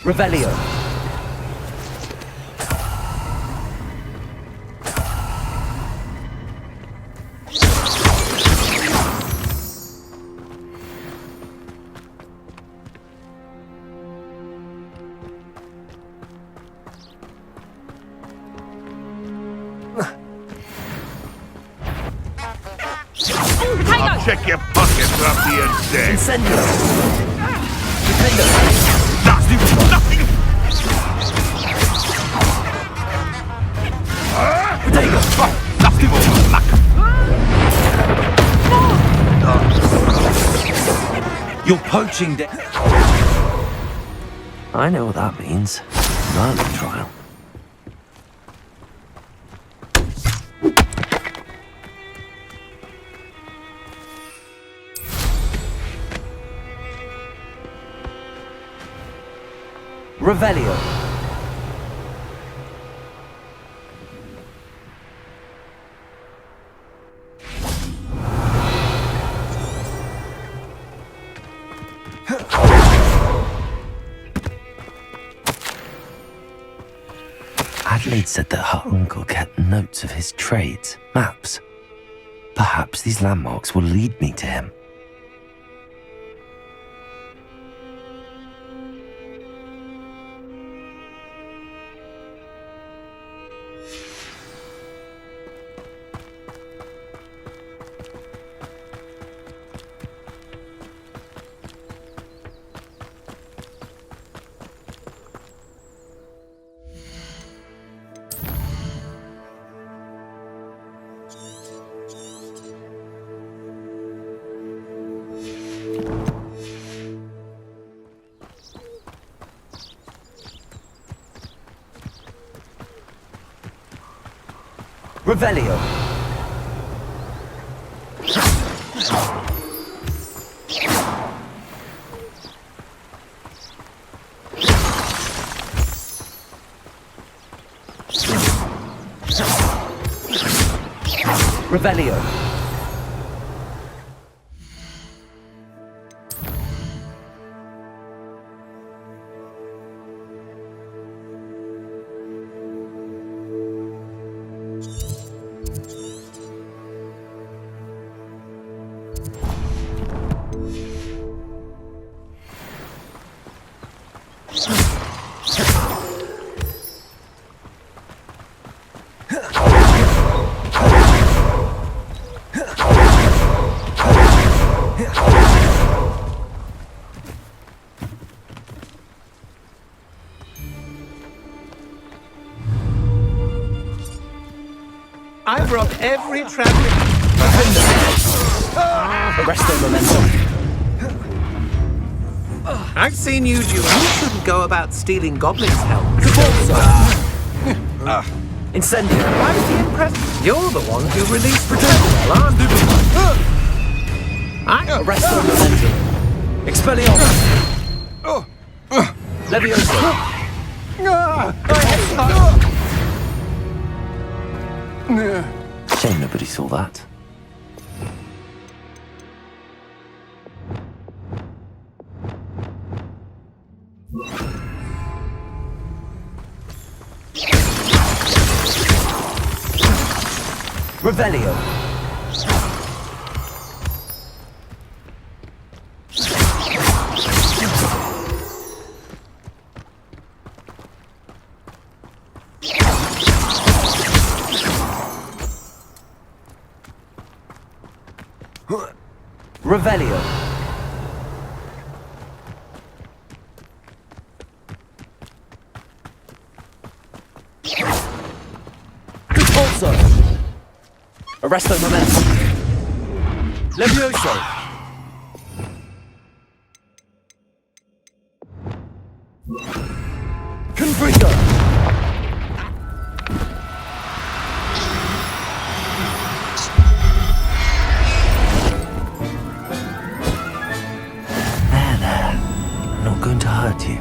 Revelio. I'll check your pockets after you're dead. Incendio. Defender. Nothing. Potato. Nothing more luck. You're poaching I know what that means. Merlin trial. Revelio. Adelaide said that her uncle kept notes of his trades, maps. Perhaps these landmarks will lead me to him. Revelio. Revelio. I brought every traveling. Arrest the momentum. I've seen you do. You shouldn't go about stealing goblins' help. Incendio. I was the impressed. You're the one who released Protector, aren't you? Arrest the momentum. Expelliarmus. Levioso. Shame nobody saw that. Revelio. Revelio. Repulso. Arresto momentum. Levioso. Confringo. I'm not going to hurt you.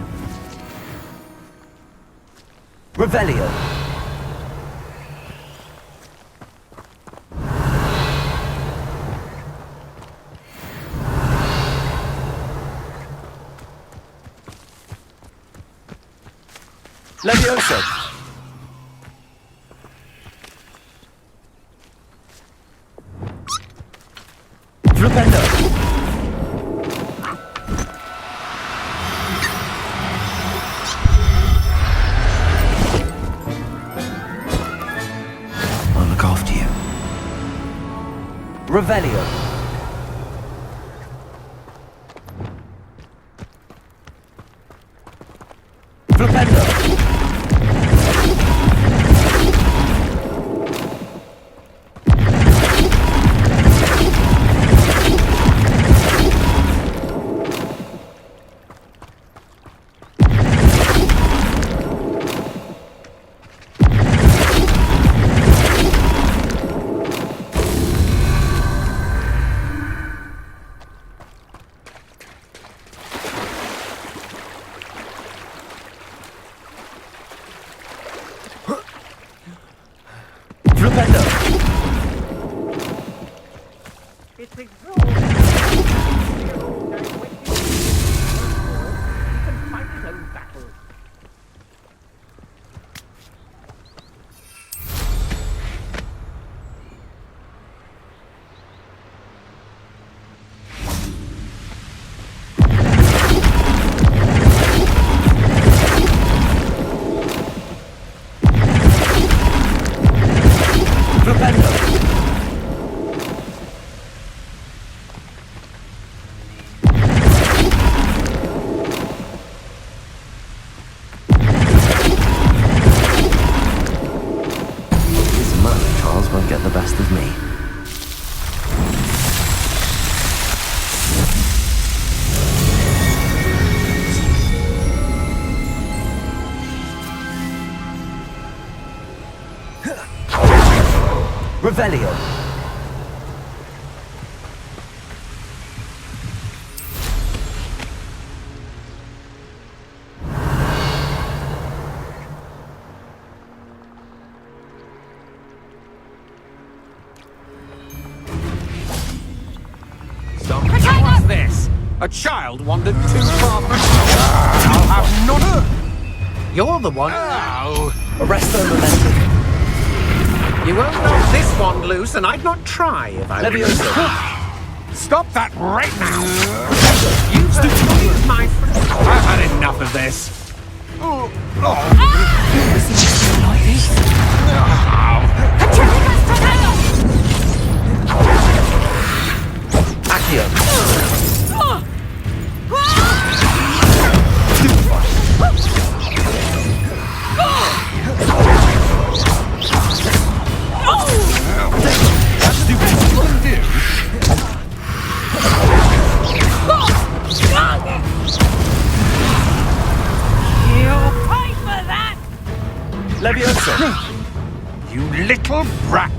Revelio. Levioso. Flipendo. I'll look after you. Revelio. Flipendo. Flipendo. It's exhausting. He can fight his own battles. Revelio. What's this? A child wandered too far from... I'll have none. You're the one. Arresto momentum. You won't knock this one loose, and I'd not try if I Levioso. Stop that right now! You've stupid my friend. I've had enough of this. Levioso. You little brat!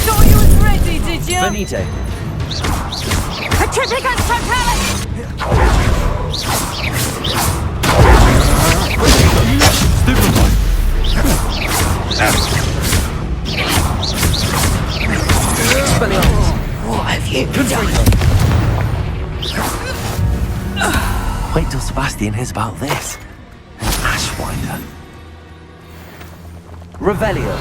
Thought you was ready, did you? Venite. Certificates totalis! What have you done? Wait till Sebastian hears about this. An Ashwinder. Revelio.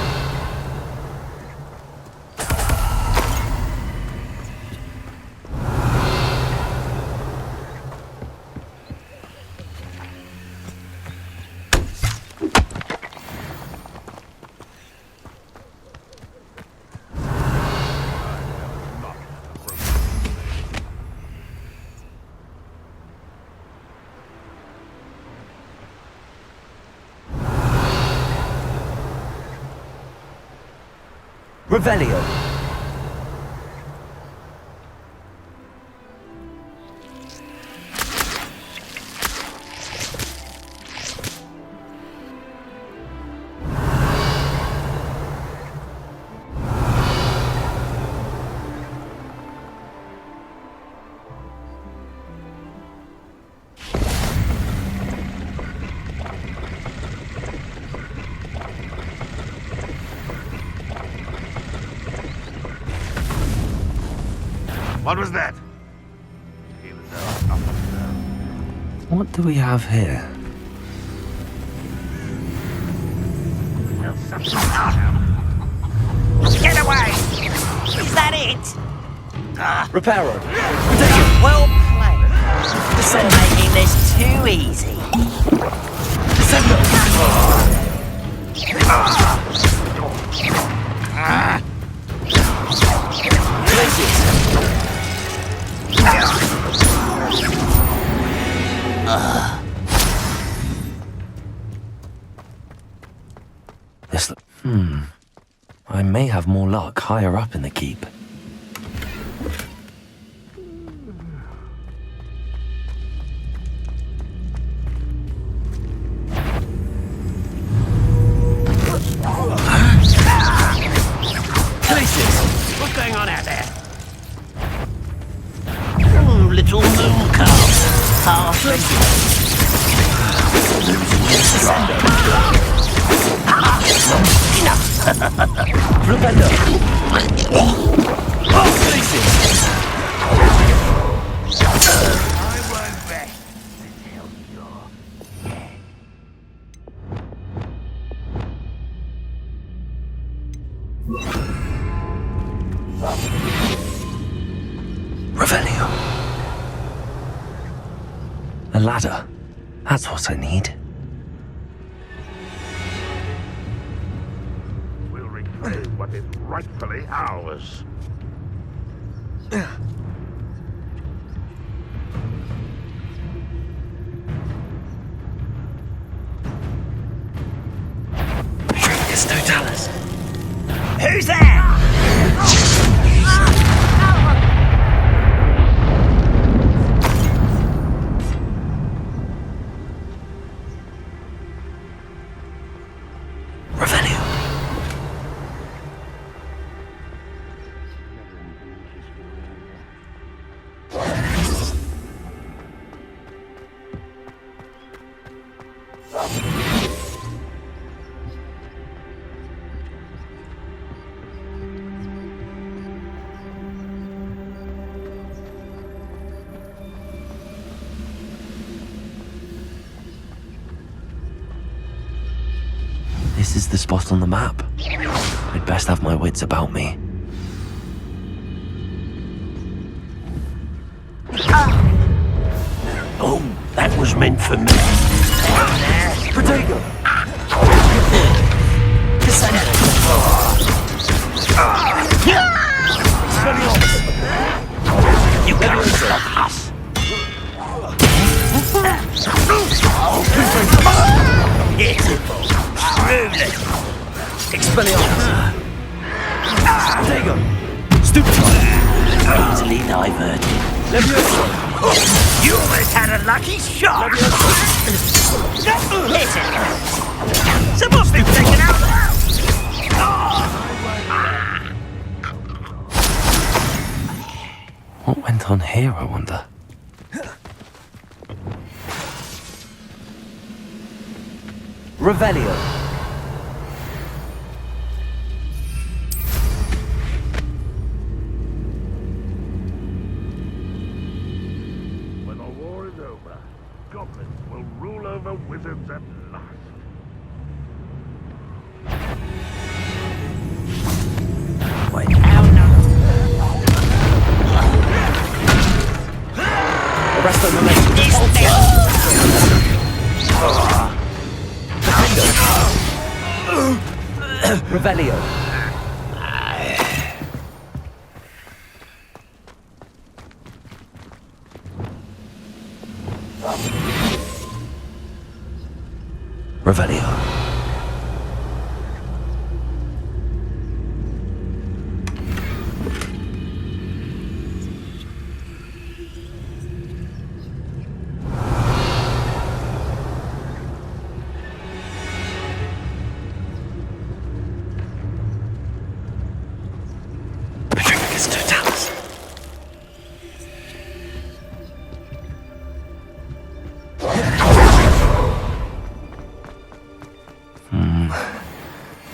Revelio. What was that? What do we have here? Get away! Is that it? Reparo. Well played. For making this too easy. This. I may have more luck higher up in the keep. What's going on out there? Little moon calf. Half Revelio. A ladder. That's what I need. We'll reclaim what is rightfully ours. It's Totalis. Who's there? this is the spot on the map. I'd best have my wits about me. Oh, that was meant for me. Protego! You can't stop us. Beautiful. Smoothly. Expelliarmus! Protego! Stupid! Easily diverted. Levioso! You almost had a lucky shot. Levioso! Hit it. Someone's been taken out. What went on here, I wonder? Revelio! When the war is over, goblins will rule over wizards at last. Wait, how now? Arresto momentum. Revelio. Revelio.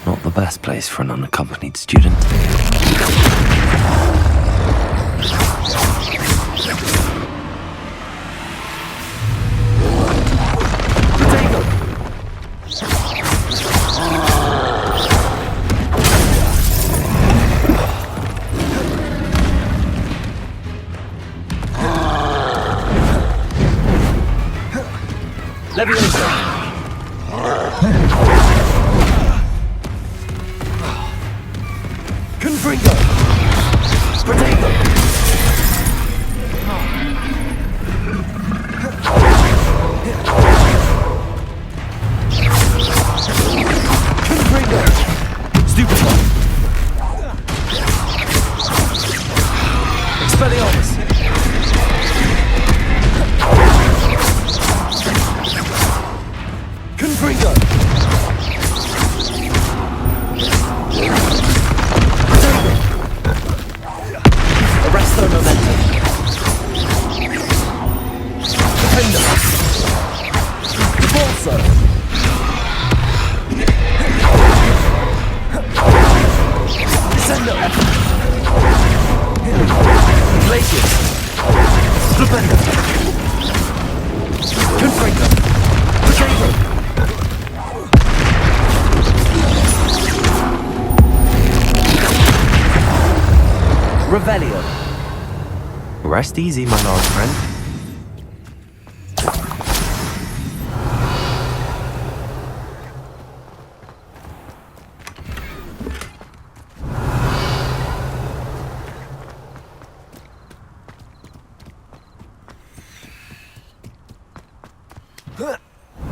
Not the best place for an unaccompanied student. Levioso! Confringo! Protego! Confringo! Stupefy! Expelliarmus! Confringo! Arresto momentum. Defender. Bolso. Descendo. Glacius. Defender. Confringo. Potato. Revelio. Rest easy, my large friend.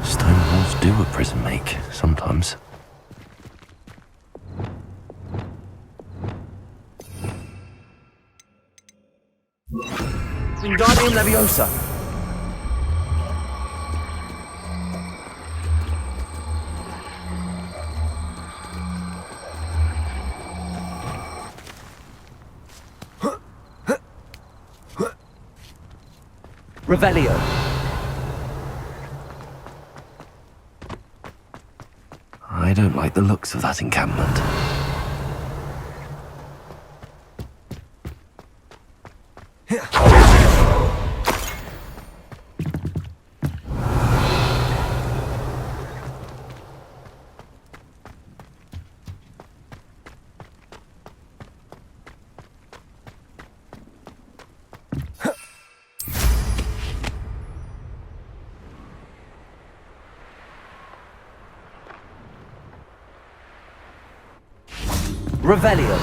Stone walls do a prison make, sometimes. Wingardium Leviosa. Revelio. I don't like the looks of that encampment. Revelio.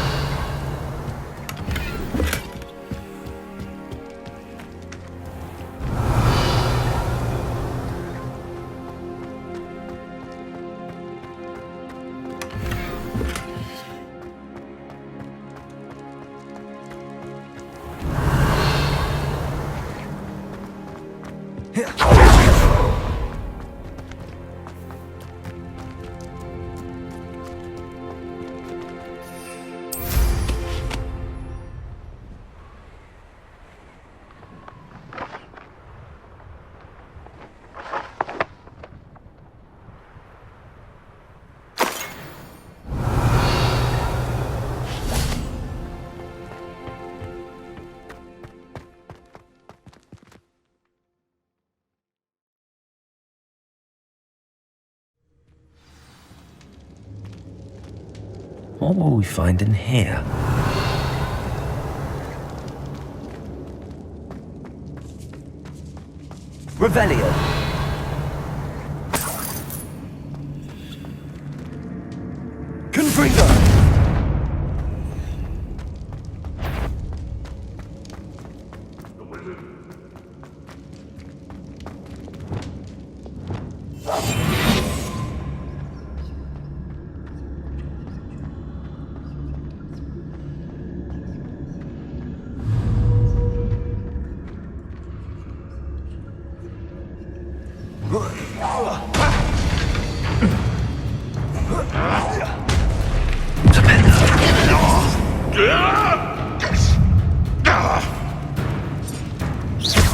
What will we find in here? Revelio. Confringo.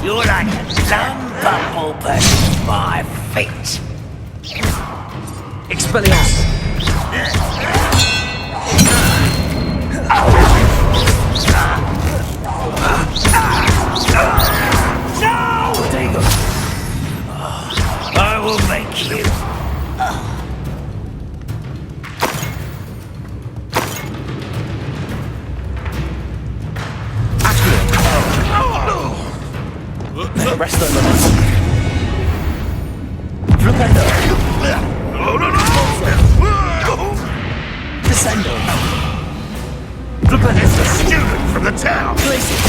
You're like a dumb bumble at my feet. Expelliarmus. No! Dago. I will make you. Resto momentum. Flipendo. Descendo. Flipendo. It's a student from the town. Glacius.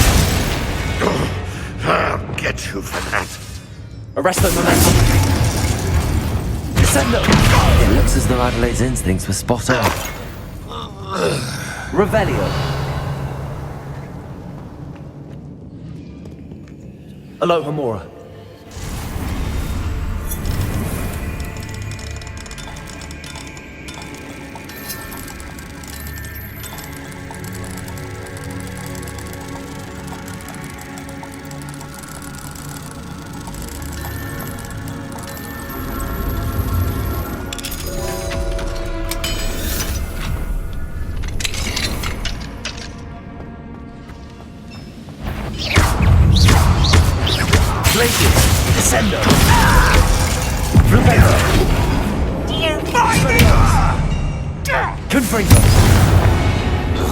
I'll get you for that. Arresto momentum. Descendo. It looks as though Adelaide's instincts were spot on. Revelio. Alohomora. Glacius. Descendo. Flipendo. Confringo.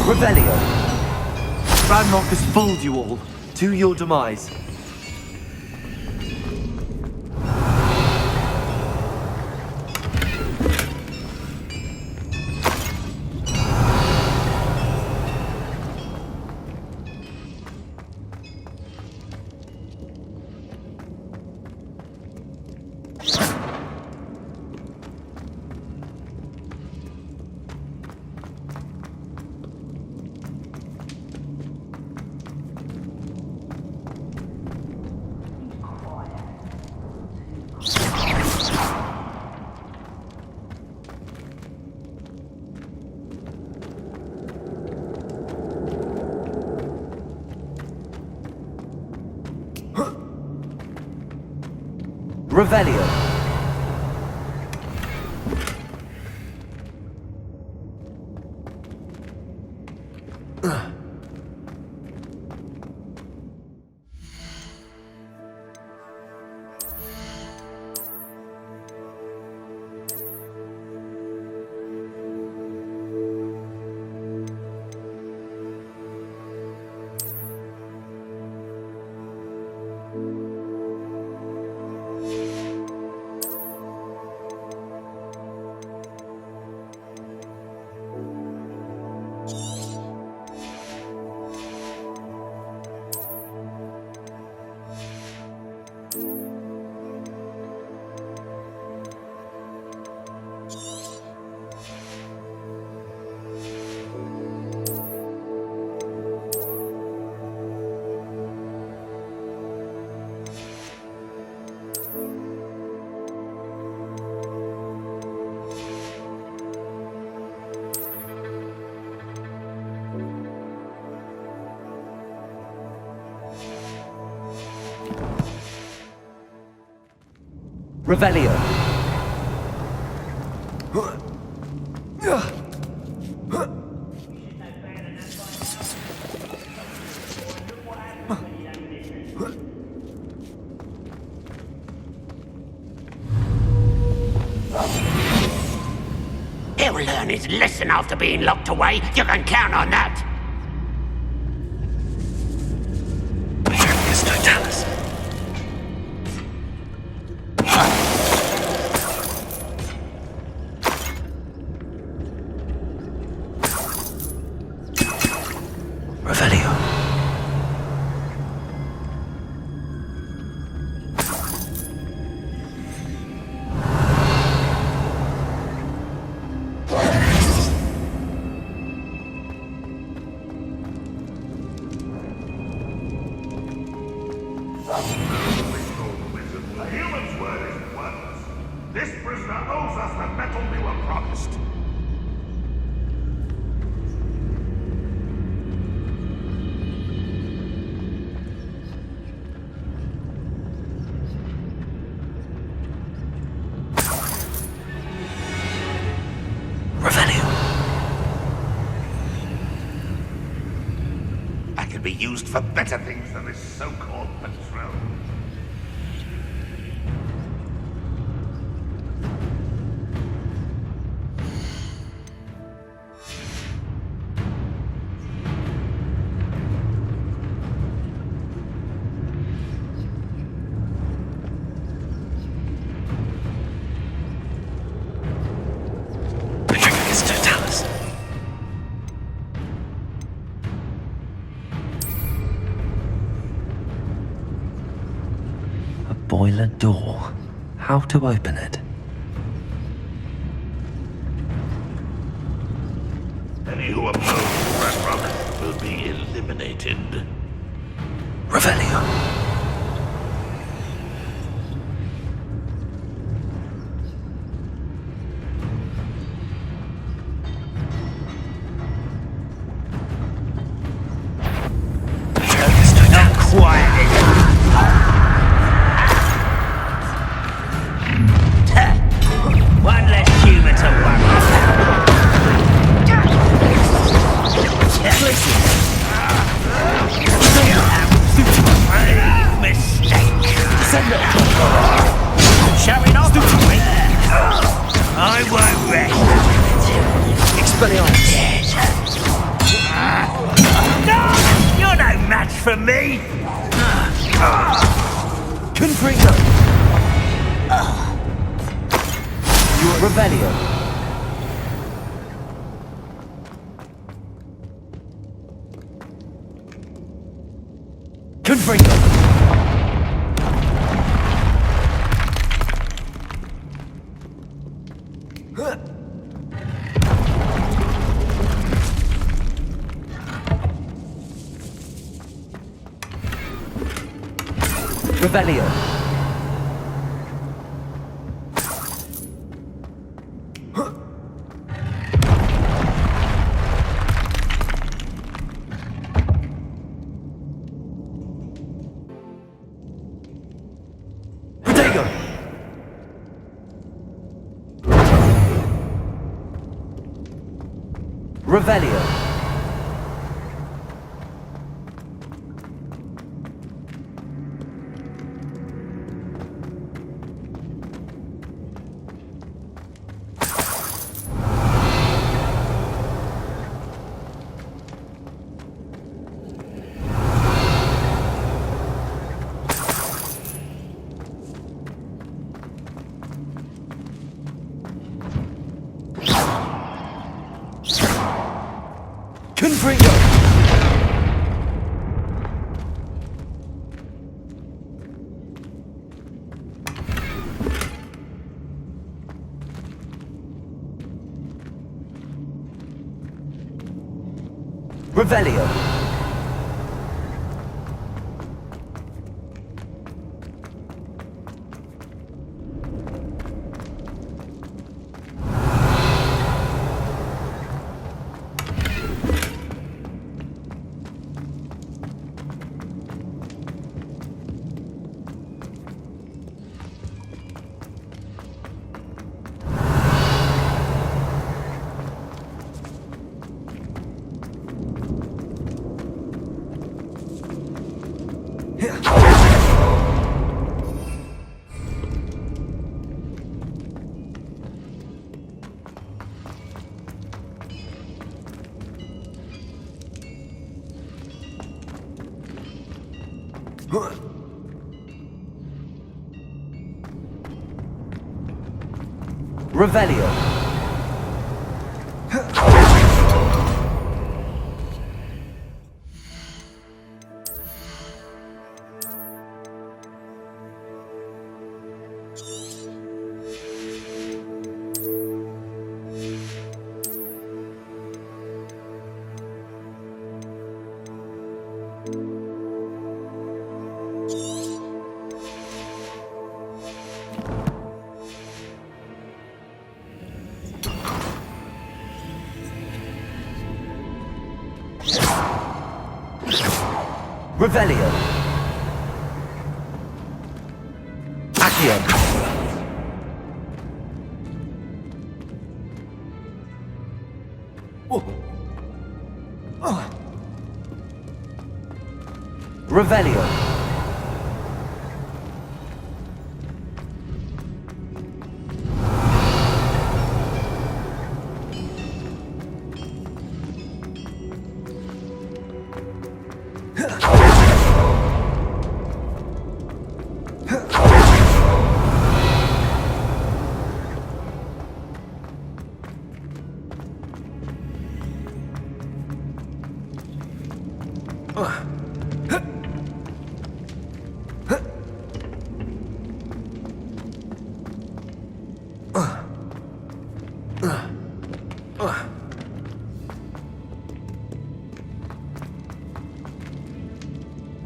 Revelio. Ranrock has fooled you all. To your demise. Revelio. Revelio. He'll learn his lesson after being locked away. You can count on that. A human's word isn't worthless. This prisoner owes us the metal we were promised. I can be used for better things than this so-called patrol. Boiler door. How to open it? Any who oppose Ranrock will be eliminated. Revelio. Revelio. Revelio. Revelio. Revelio. Revelio. Accio. Revelio.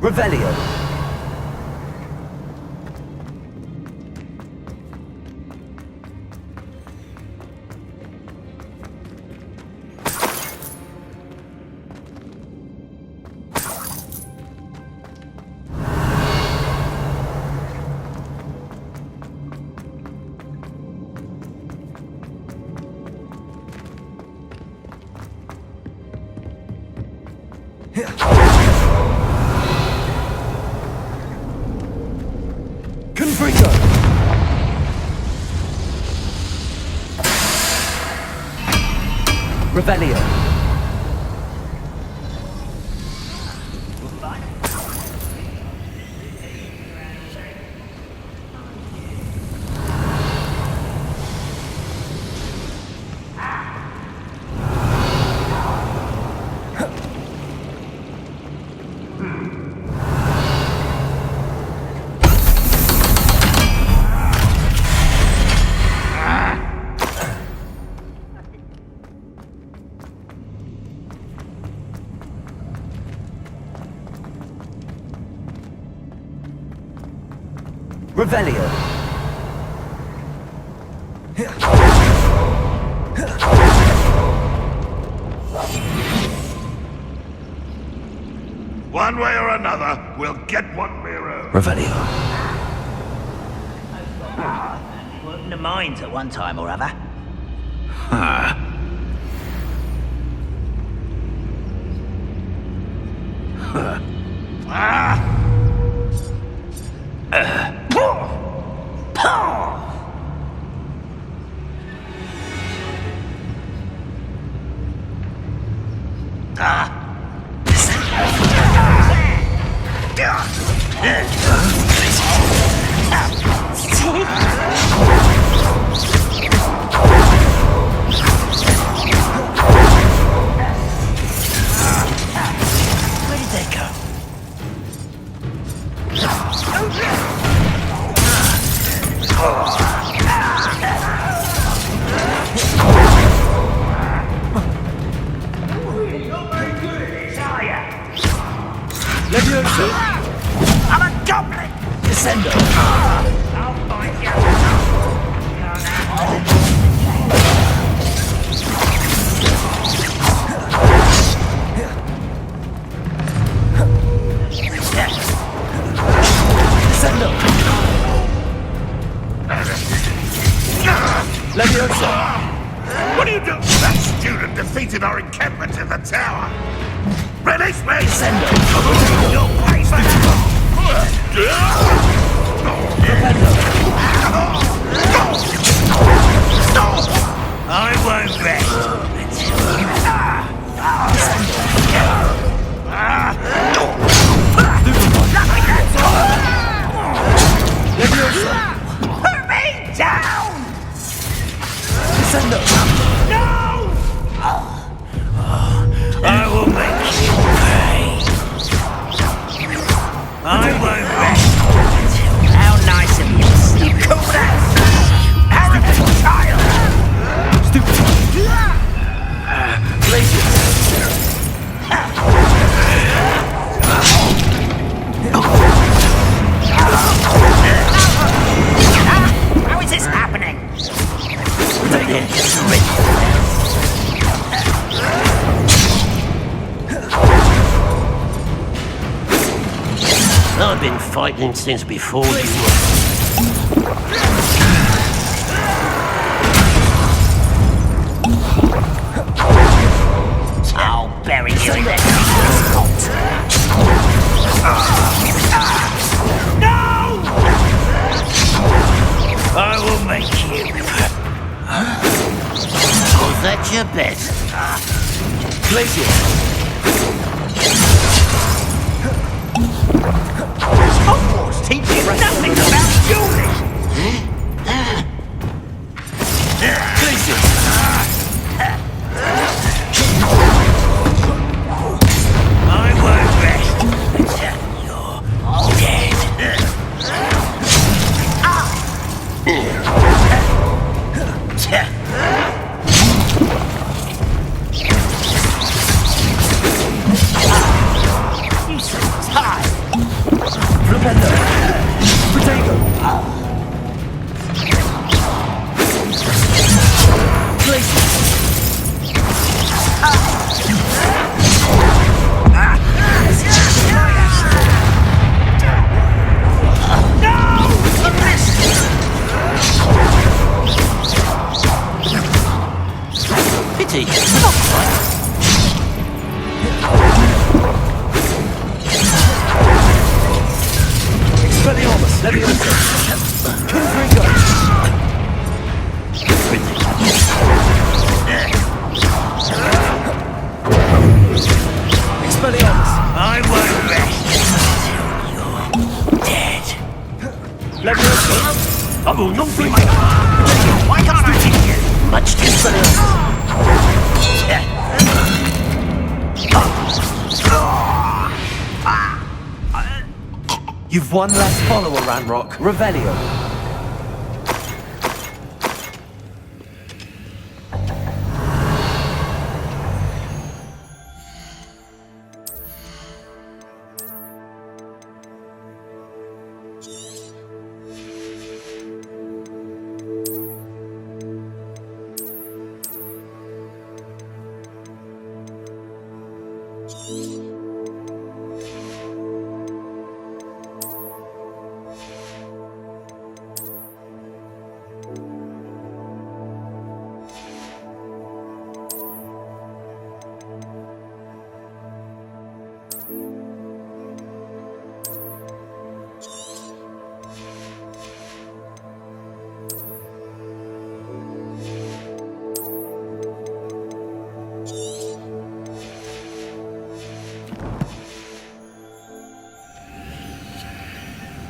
Revelio. Revelio. Revelio. One way or another, we'll get what we're owed. Revelio. Worked in the mines at one time or other. Huh. Where did they go? Leviosa. I'm a goblin! Descendo. I'll find you. Descendo. Leviosa. What are you doing? That student defeated our encampment in the tower. Release me! Descendo. Your place back. I won't rest Put me down! No! I will make you pay. I won't rest. How nice of you, you call that? Arrogant child! Stupid. How is this happening? I've been fighting since before you were. I'll bury you in this. No! I will make you. Was that your best? Glacier. Hogwarts teaching nothing about dueling! I won't rest until you're dead. You so tired. Potato. Pity. Expelliarmus. Leviosa. Confringo. Expelliarmus. I won't rest until you're dead. Leviosa. I will not be my... Why can't I hit you? Much too You've one less follower, Ranrock. Revelio.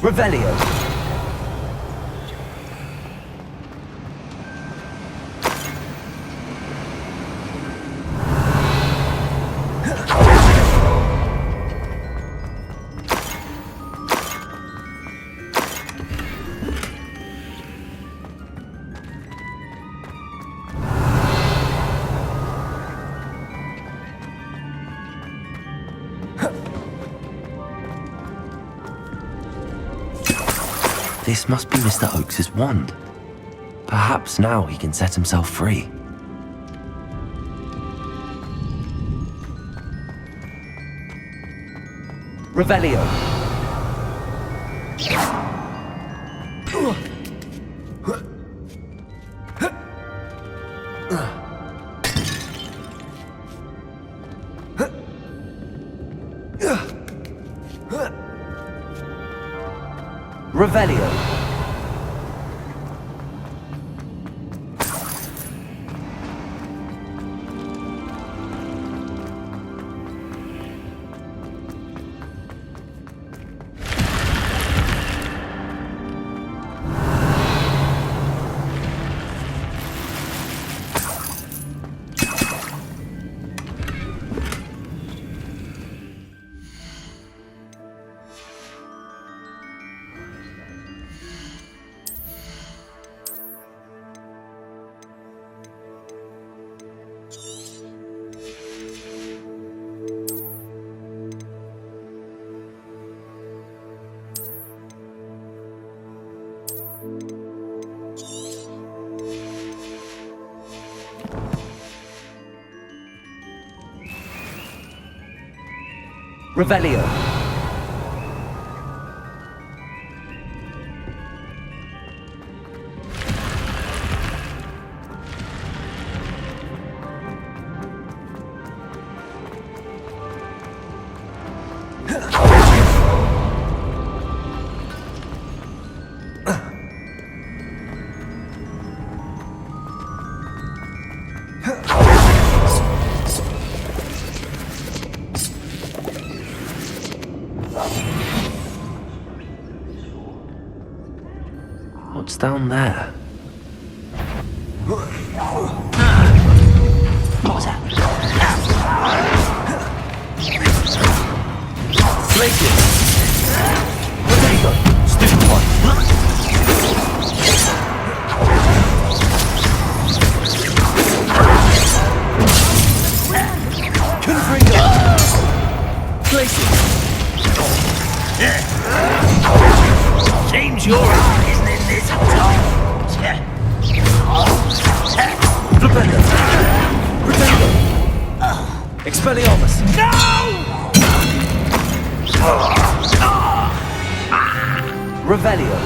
Revelio. This must be Mr. Oakes's wand. Perhaps now he can set himself free. Revelio. Revelio. Revelio. What's down there? Places! Potato! Stupid one! Confringo! Places! Seems your eyes in this hole. Flipendo! Pretendo! Expelliarmus! No! Revelio.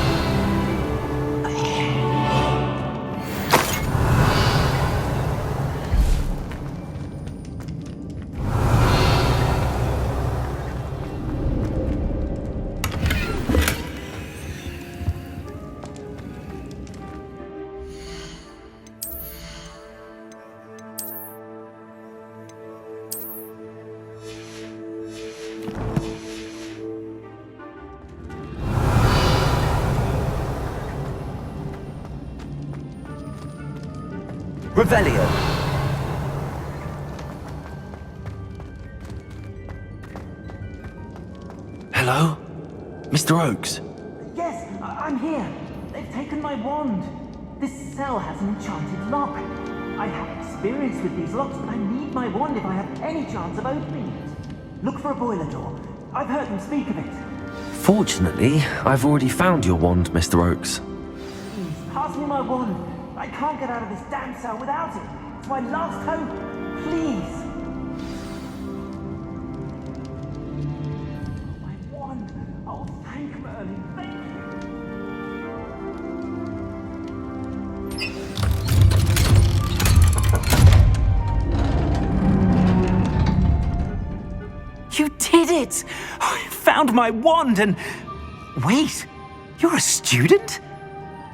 Revelio. Hello? Mr. Oakes? Yes, I'm here. They've taken my wand. This cell has an enchanted lock. I have experience with these locks, but I need my wand if I have any chance of opening it. Look for a boiler door. I've heard them speak of it. Fortunately, I've already found your wand, Mr. Oakes. Please, pass me my wand. I can't get out of this damn cell without it. It's my last hope. Please. My wand. Oh, thank Merlin. Thank you. You did it! I found my wand and... Wait, you're a student?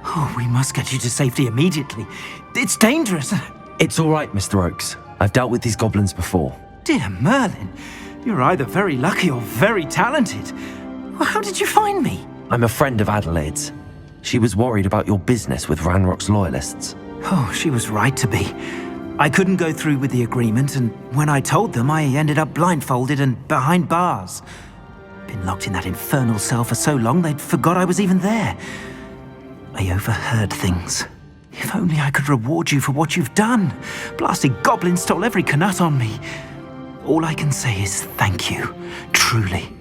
Oh, we must get you to safety immediately. It's dangerous. It's all right, Mr. Oakes. I've dealt with these goblins before. Dear Merlin, you're either very lucky or very talented. Well, how did you find me? I'm a friend of Adelaide's. She was worried about your business with Ranrock's loyalists. Oh, she was right to be. I couldn't go through with the agreement, and when I told them, I ended up blindfolded and behind bars. Been locked in that infernal cell for so long, they'd forgot I was even there. I overheard things. If only I could reward you for what you've done. Blasted goblins stole every Knut on me. All I can say is thank you, truly.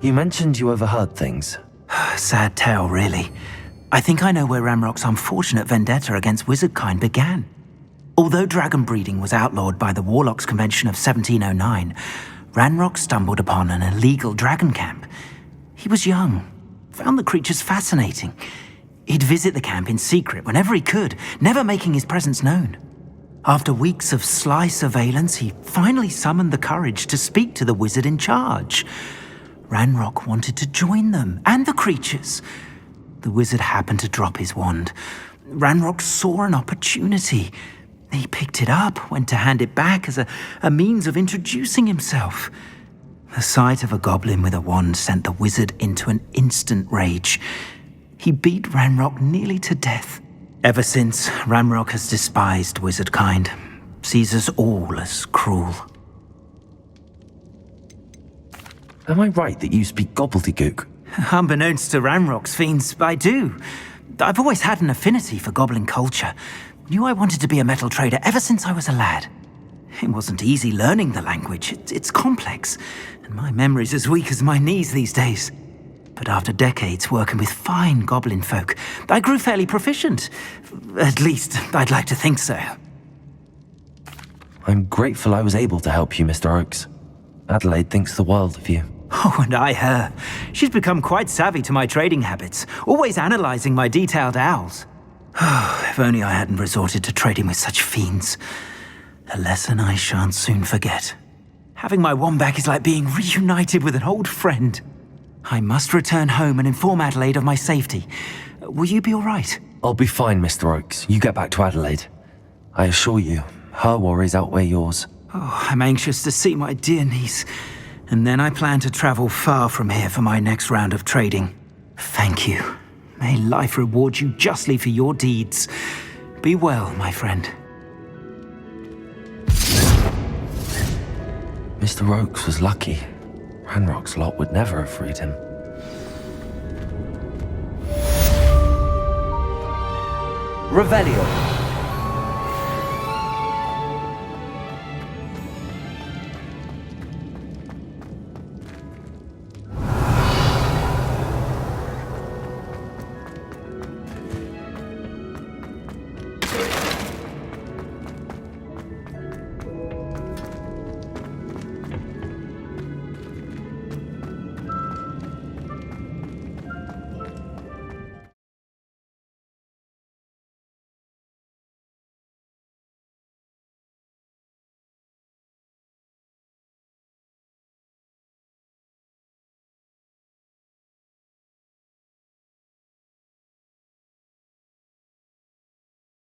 You mentioned you overheard things. Sad tale, really. I think I know where Ranrock's unfortunate vendetta against wizardkind began. Although dragon breeding was outlawed by the Warlocks Convention of 1709, Ranrock stumbled upon an illegal dragon camp. He was young, found the creatures fascinating. He'd visit the camp in secret whenever he could, never making his presence known. After weeks of sly surveillance, he finally summoned the courage to speak to the wizard in charge. Ranrock wanted to join them, and the creatures. The wizard happened to drop his wand. Ranrock saw an opportunity. He picked it up, went to hand it back as a means of introducing himself. The sight of a goblin with a wand sent the wizard into an instant rage. He beat Ranrock nearly to death. Ever since, Ranrock has despised wizard kind, sees us all as cruel. Am I right that you speak gobbledygook? Unbeknownst to Ranrock's fiends, I do. I've always had an affinity for goblin culture. Knew I wanted to be a metal trader ever since I was a lad. It wasn't easy learning the language. It's complex, and my memory's as weak as my knees these days. But after decades working with fine goblin folk, I grew fairly proficient. At least, I'd like to think so. I'm grateful I was able to help you, Mr. Oakes. Adelaide thinks the world of you. Oh, and I her. She's become quite savvy to my trading habits, always analysing my detailed owls. If only I hadn't resorted to trading with such fiends. A lesson I shan't soon forget. Having my wand back is like being reunited with an old friend. I must return home and inform Adelaide of my safety. Will you be all right? I'll be fine, Mr. Oakes. You get back to Adelaide. I assure you, her worries outweigh yours. Oh, I'm anxious to see my dear niece. And then I plan to travel far from here for my next round of trading. Thank you. May life reward you justly for your deeds. Be well, my friend. Mr. Oakes was lucky. Ranrock's lot would never have freed him. Revelio.